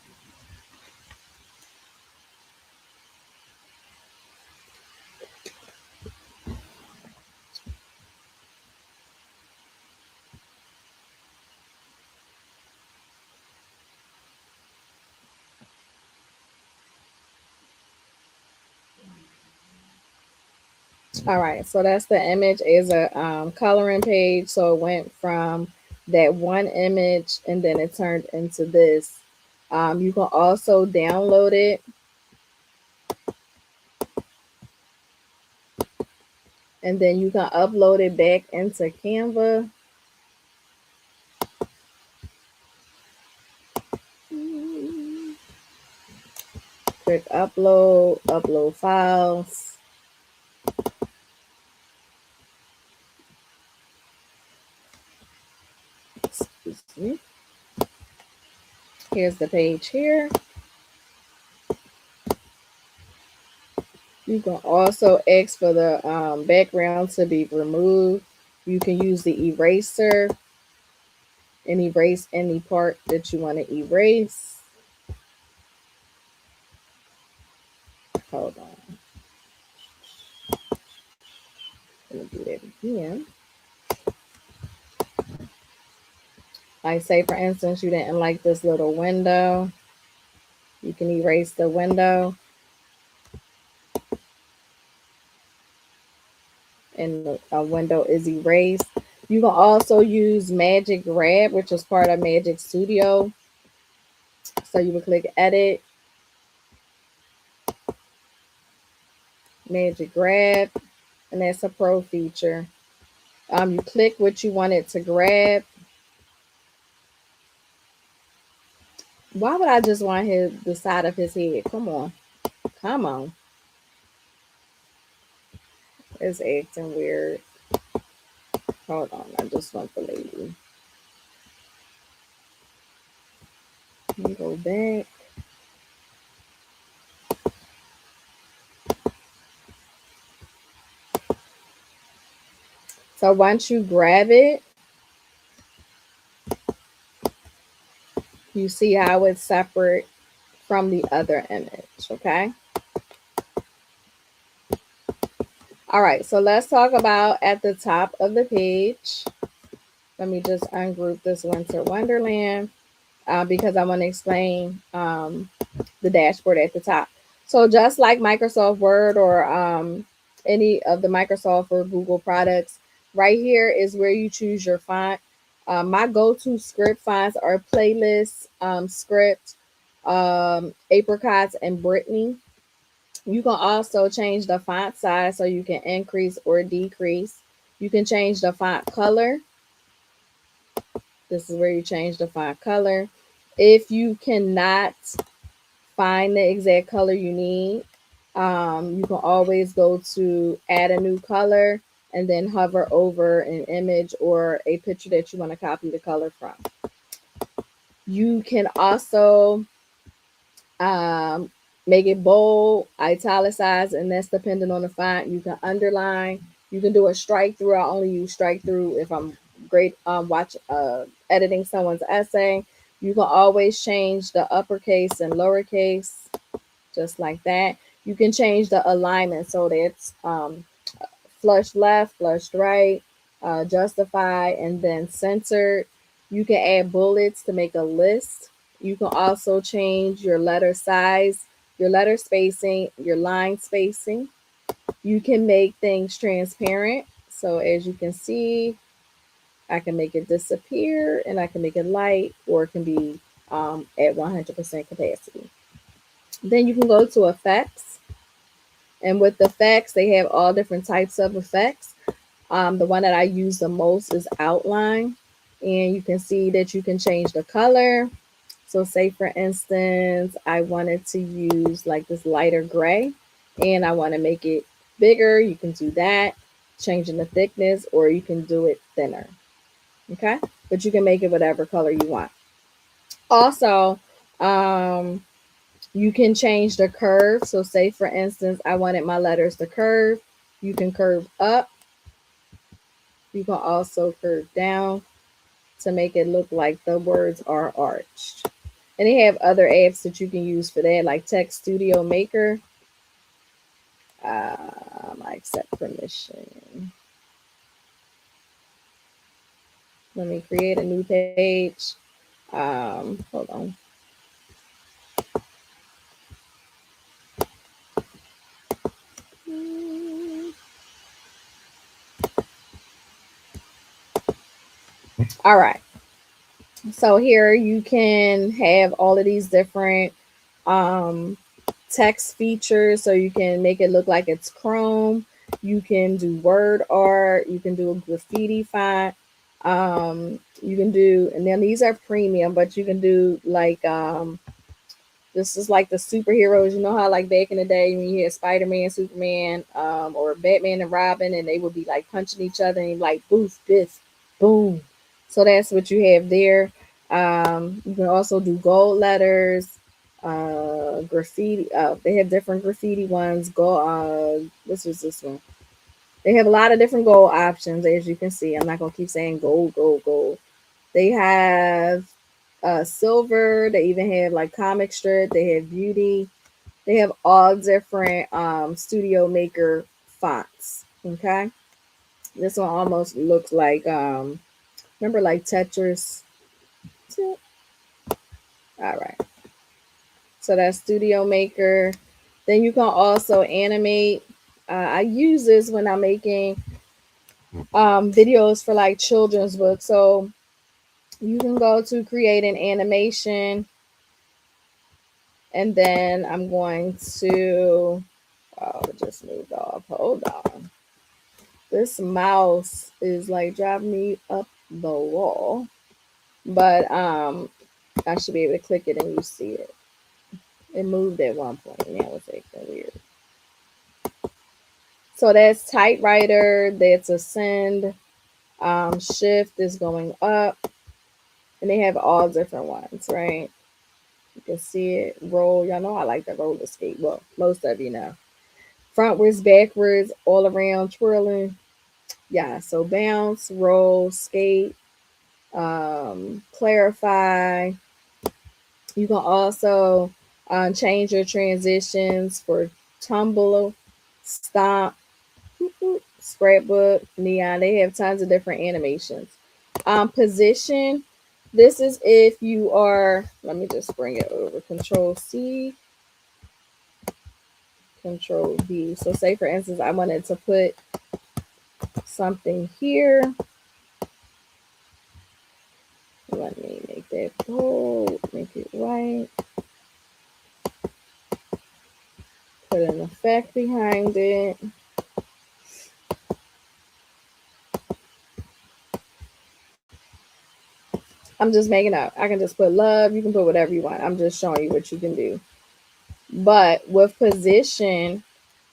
All right, so that's the image is a coloring page. So it went from that one image and then it turned into this. You can also download it and then you can upload it back into Canva. Click upload, upload files. Excuse me. Here's the page here. You can also ask for the background to be removed. You can use the eraser and erase any part that you want to erase. Hold on. Let me do that again. Like, say, for instance, you didn't like this little window. You can erase the window. And a window is erased. You can also use Magic Grab, which is part of Magic Studio. So you would click Edit, Magic Grab, and that's a pro feature. You click what you want it to grab. Why would I just want the side of his head? Come on. Come on. It's acting weird. Hold on. I just want the lady. Let me go back. So once you grab it, you see how it's separate from the other image, okay? All right, so let's talk about at the top of the page. Let me just ungroup this Winter Wonderland because I want to explain the dashboard at the top. So just like Microsoft Word or any of the Microsoft or Google products, right here is where you choose your font. My go-to script fonts are Playlist, Script, Apricots, and Brittany. You can also change the font size so you can increase or decrease. You can change the font color. This is where you change the font color. If you cannot find the exact color you need, you can always go to add a new color and then hover over an image or a picture that you want to copy the color from. You can also make it bold, italicized, and that's depending on the font. You can underline. You can do a strike through. I only use strike through if I'm great editing someone's essay. You can always change the uppercase and lowercase, just like that. You can change the alignment so that's flush left, flush right, justify, and then centered. You can add bullets to make a list. You can also change your letter size, your letter spacing, your line spacing. You can make things transparent. So as you can see, I can make it disappear and I can make it light, or it can be at 100% capacity. Then you can go to effects. And with effects, they have all different types of effects. The one that I use the most is outline. And you can see that you can change the color. So say for instance, I wanted to use like this lighter gray and I want to make it bigger. You can do that, changing the thickness, or you can do it thinner. Okay. But you can make it whatever color you want. Also, you can change the curve. So say for instance, I wanted my letters to curve. You can curve up. You can also curve down to make it look like the words are arched. And they have other apps that you can use for that, like Text Studio Maker. I accept permission. Let me create a new page. Hold on. All right. So here you can have all of these different text features. So you can make it look like it's Chrome. You can do word art. You can do a graffiti font. You can do, and then these are premium, but you can do like this is like the superheroes. You know how like back in the day when you had Spider-Man, Superman, or Batman and Robin, and they would be like punching each other and like boof, biff, boom. So that's what you have there. You can also do gold letters, graffiti. They have different graffiti ones. Go. This was this one. They have a lot of different gold options, as you can see. I'm not gonna keep saying gold, gold, gold. They have silver. They even have like comic strip. They have beauty. They have all different studio maker fonts. Okay, this one almost looks like remember like Tetris. All right, so that's studio maker. Then you can also animate. I use this when I'm making videos for like children's books. So you can go to create an animation, and then I'm going to, oh, it just moved off. Hold on. This mouse is like driving me up the wall. But I should be able to click it and you see it. It moved at one point. Now it's acting weird. So that's typewriter, that's a send. Shift is going up. And they have all different ones, right? You can see it. Roll. Y'all know I like the roller skate. Well, most of you know. Frontwards, backwards, all around twirling. Yeah, so bounce, roll, skate, clarify. You can also change your transitions for tumble, stomp, scrapbook, neon. They have tons of different animations. Position. This is if you are, let me just bring it over. Control C, Control V. So say for instance, I wanted to put something here. Let me make that bold, make it white, put an effect behind it. I'm just making up. I can just put love. You can put whatever you want. I'm just showing you what you can do. But with position,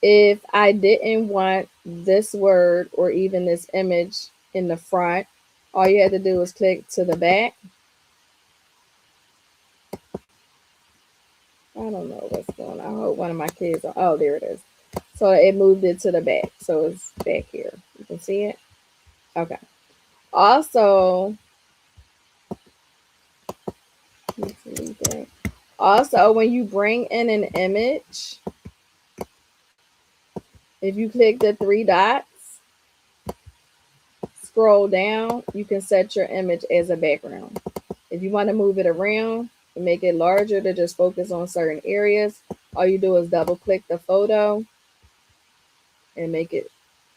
if I didn't want this word or even this image in the front, all you had to do was click to the back. I don't know what's going on. I hope one of my kids, oh, there it is. So it moved it to the back. So it's back here. You can see it. Okay. Also, also, when you bring in an image, if you click the three dots, scroll down, you can set your image as a background. If you want to move it around and make it larger to just focus on certain areas, all you do is double click the photo and make it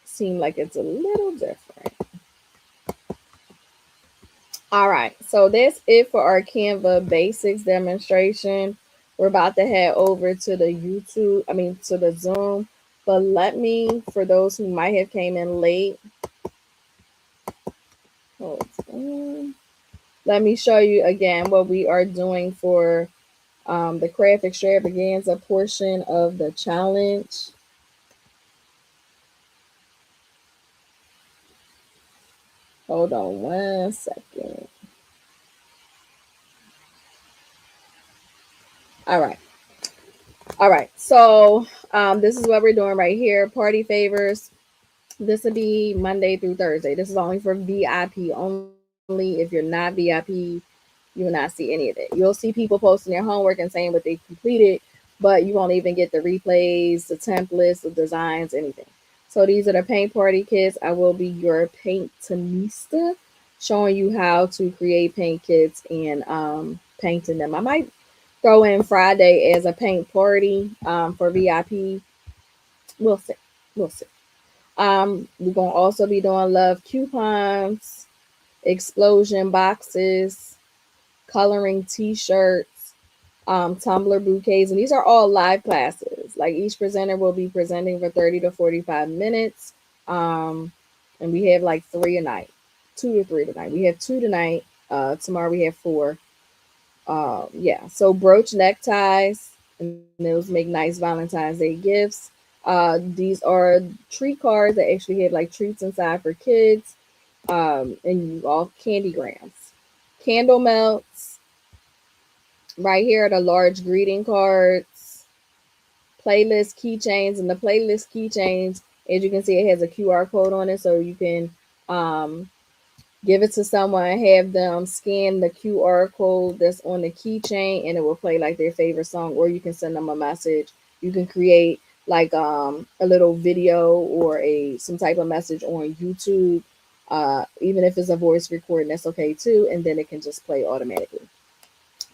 seem like it's a little different. All right, so that's it for our Canva basics demonstration. We're about to head over to the to the Zoom. But let me, for those who might have came in late, hold on. Let me show you again what we are doing for the Craft Extravaganza portion of the challenge. Hold on 1 second. All right. All right. So this is what we're doing right here. Party favors. This will be Monday through Thursday. This is only for VIP only. If you're not VIP, you will not see any of it. You'll see people posting their homework and saying what they completed, but you won't even get the replays, the templates, the designs, anything. So these are the paint party kits. I will be your paintanista, showing you how to create paint kits and painting them. I might throw in Friday as a paint party for VIP. We'll see. We'll see. We're gonna also be doing love coupons, explosion boxes, coloring T-shirts, tumbler bouquets, and these are all live classes. Like each presenter will be presenting for 30 to 45 minutes, and we have like three a night, 2 to 3 tonight. We have two tonight. Tomorrow we have four. Yeah, so brooch neckties, and those make nice Valentine's Day gifts. These are treat cards that actually have like treats inside for kids, and all candy grams, candle melts. Right here are the large greeting cards, playlist keychains, and the playlist keychains As you can see, it has a QR code on it, so you can um, give it to someone, have them scan the QR code that's on the keychain, and it will play like their favorite song. Or you can send them a message. You can create like a little video or a some type of message on YouTube. Even if it's a voice recording, that's okay too, and then it can just play automatically.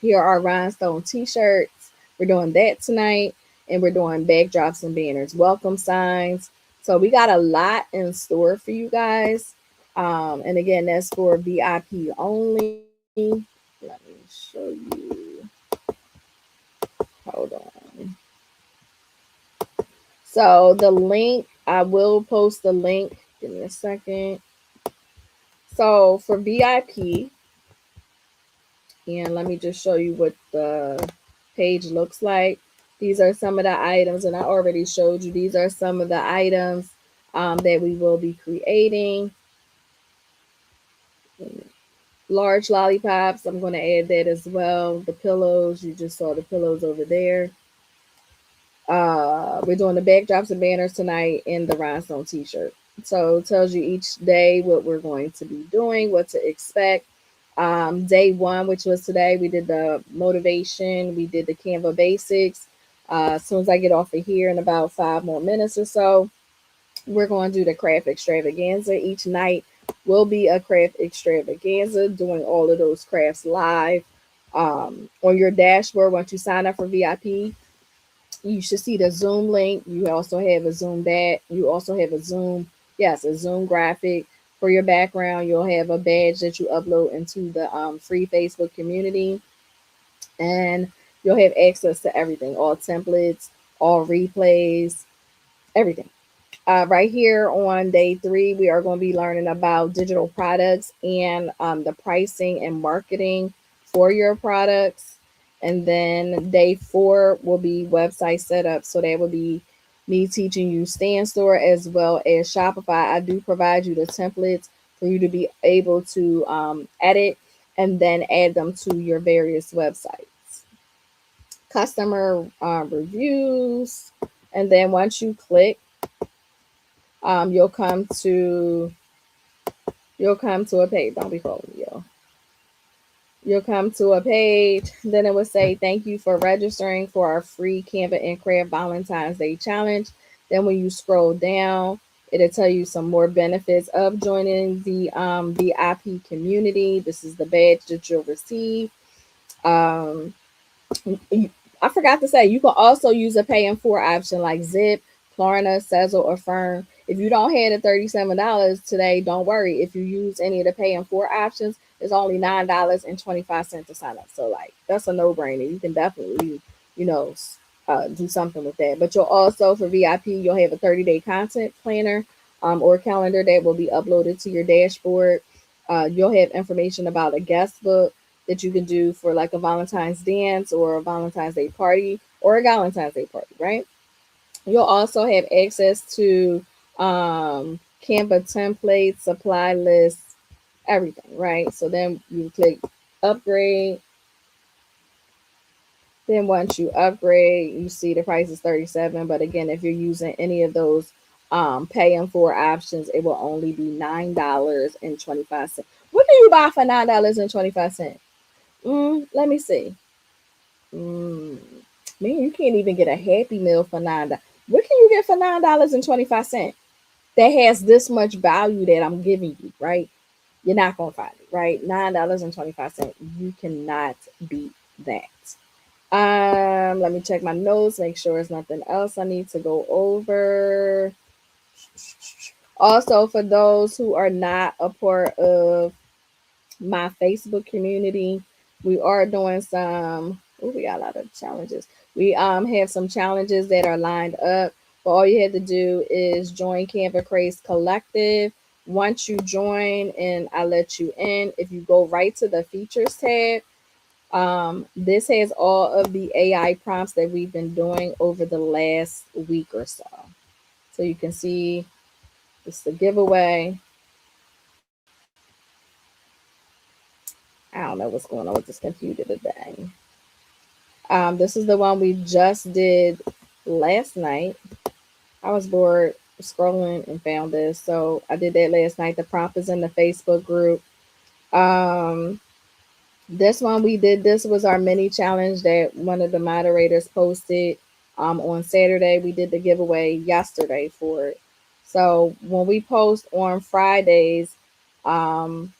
Here are rhinestone t-shirts. We're doing that tonight, and we're doing backdrops and banners, welcome signs. So we got a lot in store for you guys. And again, that's for VIP only. Let me show you. Hold on. So the link, I will post the link. Give me a second. So for VIP, and let me just show you what the page looks like. These are some of the items, and I already showed you. These are some of the items that we will be creating. Large lollipops, I'm going to add that as well. The pillows, you just saw the pillows over there. We're doing the backdrops and banners tonight in the rhinestone t-shirt. So it tells you each day what we're going to be doing, what to expect. Day one, which was today, we did the motivation, we did the Canva basics. As soon as I get off of here in about 5 more minutes or so, we're going to do the craft extravaganza. Each night will be a craft extravaganza, doing all of those crafts live on your dashboard. Once you sign up for VIP, you should see the Zoom link. You also have a Zoom that. You also have a Zoom, yes, a Zoom graphic for your background. You'll have a badge that you upload into the free Facebook community, and you'll have access to everything, all templates, all replays, everything. Right here on day 3, we are going to be learning about digital products and the pricing and marketing for your products. And then day 4 will be website setup. So that will be me teaching you Stand Store as well as Shopify. I do provide you the templates for you to be able to edit and then add them to your various websites. Customer reviews. And then once you click, you'll come to a page. Don't be calling me, yo. You'll come to a page. Then it will say, "Thank you for registering for our free Canva and Craft Valentine's Day challenge." Then when you scroll down, it'll tell you some more benefits of joining the VIP community. This is the badge that you'll receive. Um, I forgot to say, you can also use a pay in 4 option like Zip, Klarna, Sezzle, or Firm. If you don't have the $37 today, don't worry. If you use any of the pay in 4 options, it's only $9.25 to sign up. So like that's a no brainer. You can definitely, you know, do something with that. But you'll also, for VIP, you'll have a 30-day content planner or calendar that will be uploaded to your dashboard. You'll have information about a guest book that you can do for like a Valentine's dance or a Valentine's Day party or a Valentine's Day party, right? You'll also have access to Canva templates, supply lists, everything, right? So then you click upgrade. Then once you upgrade, you see the price is 37. But again, if you're using any of those pay in 4 options, it will only be $9.25. What can you buy for $9.25? Let me see. Mm, man, you can't even get a Happy Meal for $9. What can you get for $9.25 that has this much value that I'm giving you? Right? You're not gonna find it. Right? $9.25. You cannot beat that. Let me check my notes, make sure there's nothing else I need to go over. Also, for those who are not a part of my Facebook community, we are doing some. Oh, we got a lot of challenges. We have some challenges that are lined up. But all you have to do is join Canva Craze Collective. Once you join and I let you in, if you go right to the features tab, this has all of the AI prompts that we've been doing over the last week or so. So you can see it's the giveaway. I don't know what's going on with this computer today. This is the one we just did last night. I was bored. scrolling and found this. So I did that last night. The prompt is in the Facebook group. Um, this one we did. This was our mini challenge that one of the moderators posted on Saturday. We did the giveaway yesterday for it. So when we post on Fridays, um,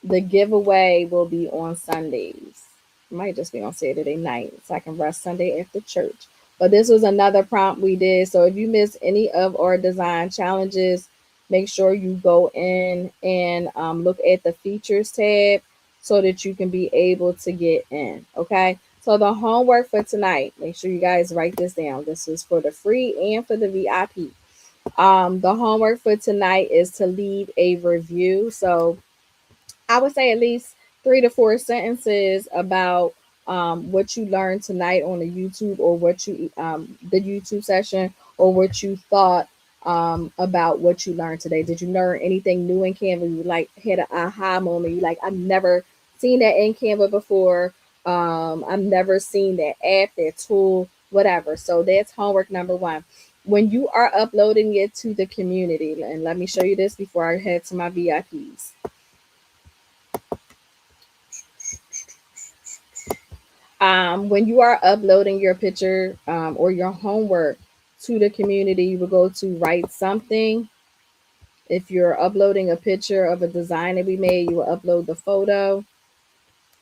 the giveaway will be on Sundays. It might just be on Saturday night, so I can rest Sunday after church. But this was another prompt we did. So if you miss any of our design challenges, make sure you go in and look at the features tab so that you can be able to get in. Okay. So the homework for tonight, make sure you guys write this down. This is for the free and for the VIP. The homework for tonight is to leave a review. So I would say at least 3 to 4 sentences about what you learned tonight on the YouTube, or what you the YouTube session, or what you thought about what you learned today. Did you learn anything new in Canva? You like had an aha moment? You like, I've never seen that in Canva before. I've never seen that app, that tool, whatever. So that's homework number one. When you are uploading it to the community, and let me show you this before I head to my VIPs. When you are uploading your picture or your homework to the community, you will go to write something. If you're uploading a picture of a design that we made, you will upload the photo.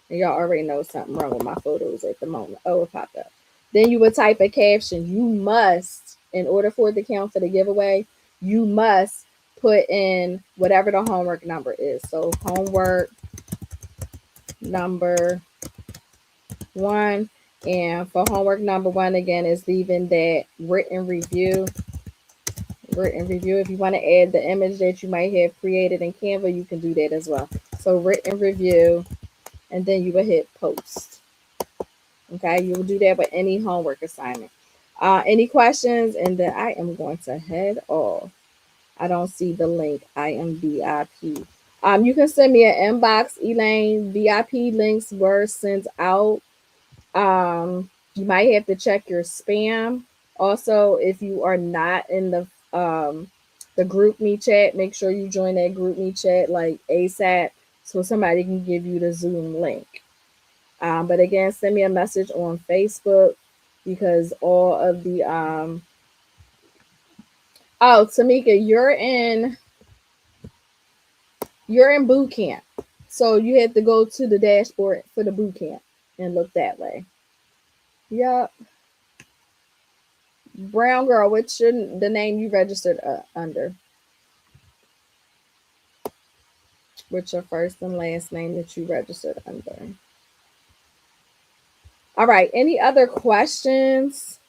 And y'all already know something wrong with my photos at the moment. Oh, it popped up. Then you would type a caption. You must, in order for it to count for the giveaway, you must put in whatever the homework number is. So homework number one. And for homework number one, again, is leaving that written review. Written review. If you want to add the image that you might have created in Canva, you can do that as well. So written review, and then you will hit post. Okay, you will do that with any homework assignment. Any questions? And then I am going to head off. I don't see the link. I am VIP. You can send me an inbox, Elaine. VIP links were sent out. You might have to check your spam. Also, if you are not in the group me chat, make sure you join that group me chat like ASAP so somebody can give you the Zoom link. But again, send me a message on Facebook, because all of the oh, Tamika, you're in boot camp. So you have to go to the dashboard for the boot camp and look that way. Yep. Brown girl, what's the name you registered under? What's your first and last name that you registered under? All right. Any other questions?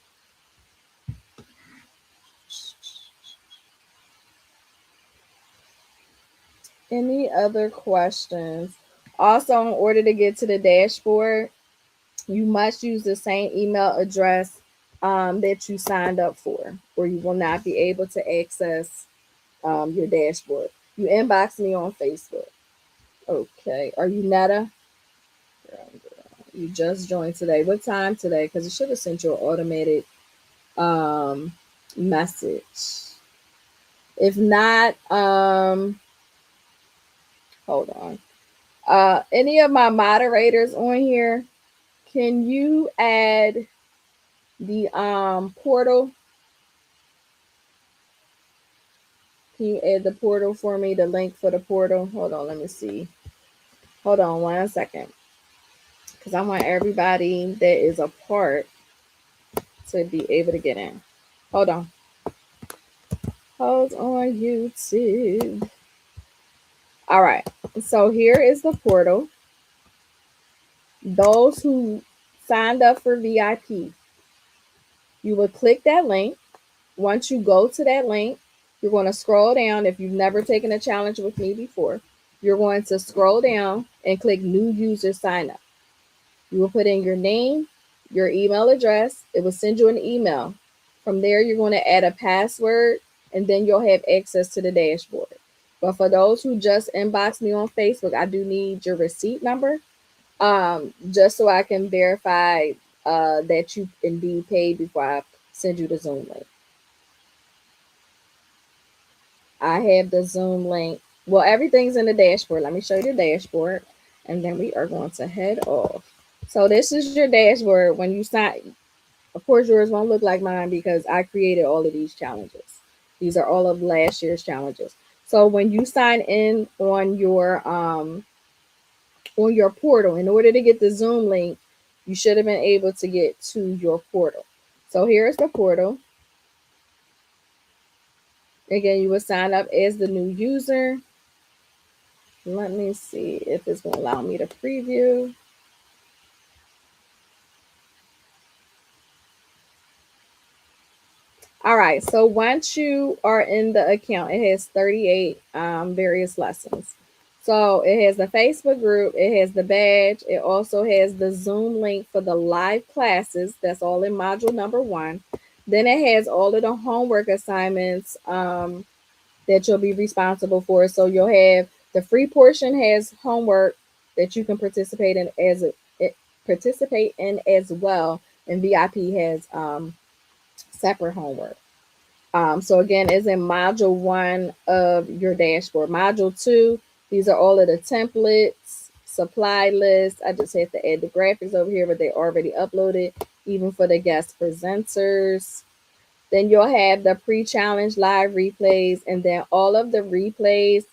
Any other questions? Also, in order to get to the dashboard, you must use the same email address that you signed up for, or you will not be able to access your dashboard. You inbox me on Facebook. Okay. Are you Netta? You just joined today. What time today? Because it should have sent you an automated message. If not, hold on. Any of my moderators on here, can you add the portal? Can you add the portal for me? The link for the portal. Hold on, let me see. Hold on 1 second, because I want everybody that is a part to be able to get in. Hold on. Hold on, YouTube. All right. So here is the portal. Those who signed up for VIP, you will click that link. Once you go to that link, you're going to scroll down. If you've never taken a challenge with me before, you're going to scroll down and click new user sign up. You will put in your name, your email address. It will send you an email. From there, you're going to add a password, and then you'll have access to the dashboard. But for those who just inbox me on Facebook, I do need your receipt number, just so I can verify that you indeed paid before I send you the Zoom link. I have the Zoom link. Well, everything's in the dashboard. Let me show you the dashboard, and then we are going to head off. So this is your dashboard. When you sign, of course, yours won't look like mine because I created all of these challenges. These are all of last year's challenges. So when you sign in on your portal, in order to get the Zoom link, you should have been able to get to your portal. So here's the portal. Again, you will sign up as the new user. Let me see if it's going to allow me to preview. All right, so once you are in the account, it has 38 various lessons. So it has the Facebook group, it has the badge, it also has the Zoom link for the live classes. That's all in module number 1. Then it has all of the homework assignments that you'll be responsible for. So you'll have the free portion has homework that you can participate in as well, and VIP has separate homework. So again, it's in module 1 of your dashboard. Module 2, these are all of the templates, supply list. I just have to add the graphics over here, but they already uploaded, even for the guest presenters. Then you'll have the pre-challenge live replays, and then all of the replays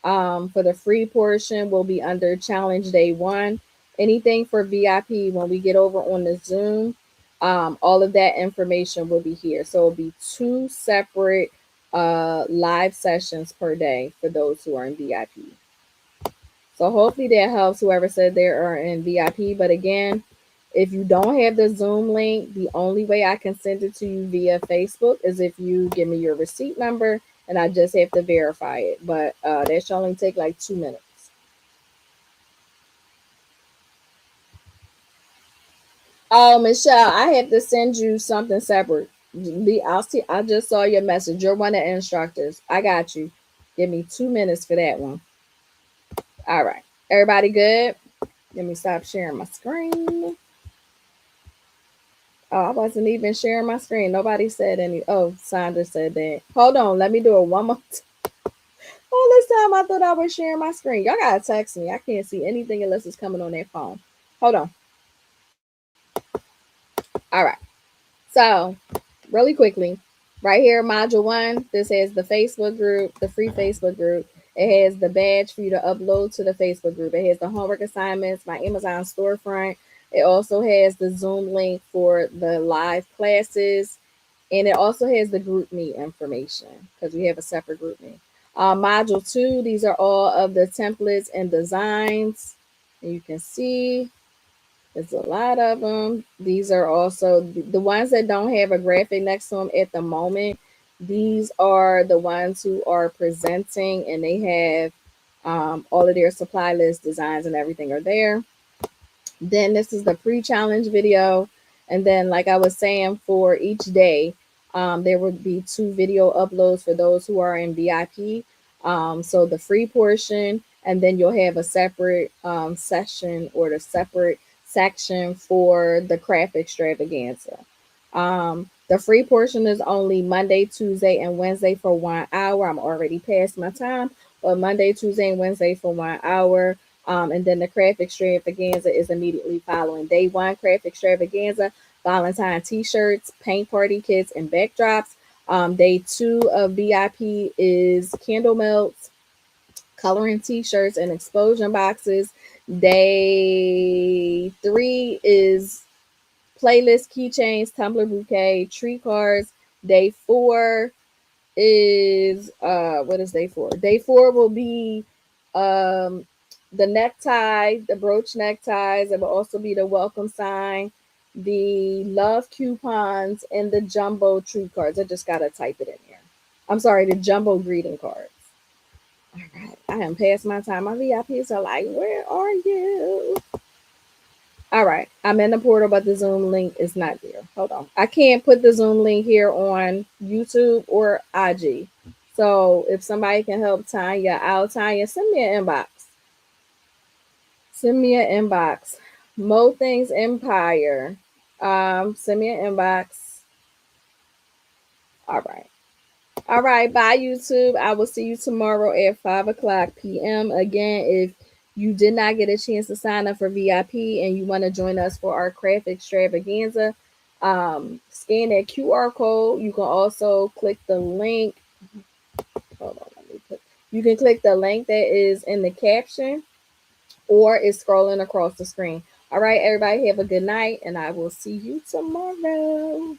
for the free portion will be under challenge day 1. Anything for VIP, when we get over on the Zoom, all of that information will be here. So it'll be 2 separate live sessions per day for those who are in VIP. So hopefully that helps whoever said they are in VIP. But again, if you don't have the Zoom link, the only way I can send it to you via Facebook is if you give me your receipt number, and I just have to verify it. But that should only take like 2 minutes. Oh, Michelle, I have to send you something separate. I'll see. I just saw your message. You're one of the instructors. I got you. Give me 2 minutes for that one. All right. Everybody good? Let me stop sharing my screen. Oh, I wasn't even sharing my screen. Nobody said any. Oh, Sandra said that. Hold on. Let me do it one more time. All this time I thought I was sharing my screen. Y'all gotta text me. I can't see anything unless it's coming on their phone. Hold on. All right. So, really quickly, right here, module 1, this has the Facebook group, the free Facebook group. It has the badge for you to upload to the Facebook group. It has the homework assignments, my Amazon storefront. It also has the Zoom link for the live classes. And it also has the group me information because we have a separate group me. Module 2, these are all of the templates and designs. And you can see there's a lot of them. These are also the ones that don't have a graphic next to them at the moment. These are the ones who are presenting, and they have all of their supply list designs and everything are there. Then this is the pre-challenge video. And then, like I was saying, for each day, there would be 2 video uploads for those who are in VIP. So the free portion, and then you'll have a separate session or the separate section for the Craft Extravaganza. The free portion is only Monday, Tuesday, and Wednesday for 1 hour. I'm already past my time, but Monday, Tuesday, and Wednesday for 1 hour. And then the Craft Extravaganza is immediately following. Day 1, Craft Extravaganza, Valentine t-shirts, paint party kits, and backdrops. Day 2 of VIP is candle melts, coloring t-shirts, and explosion boxes. Day 3 is playlist keychains, tumbler bouquet, tree cards. Day 4 is what is day 4? Day 4 will be um the necktie, the brooch neckties. It will also be the welcome sign, the love coupons, and the jumbo tree cards. I just gotta type it in here. I'm sorry, the jumbo greeting cards. All right, I am past my time. My VIPs are like, where are you? All right, I'm in the portal, but the Zoom link is not there. Hold on. I can't put the Zoom link here on YouTube or IG. So if somebody can help Tanya out, Tanya, send me an inbox. Send me an inbox. Mo Things Empire. Send me an inbox. All right. All right, bye YouTube. I will see you tomorrow at 5 o'clock p.m. Again, if you did not get a chance to sign up for VIP and you want to join us for our craft extravaganza, scan that QR code. You can also click the link. Hold on, let me put. You can click the link that is in the caption or it's scrolling across the screen. All right, everybody, have a good night, and I will see you tomorrow.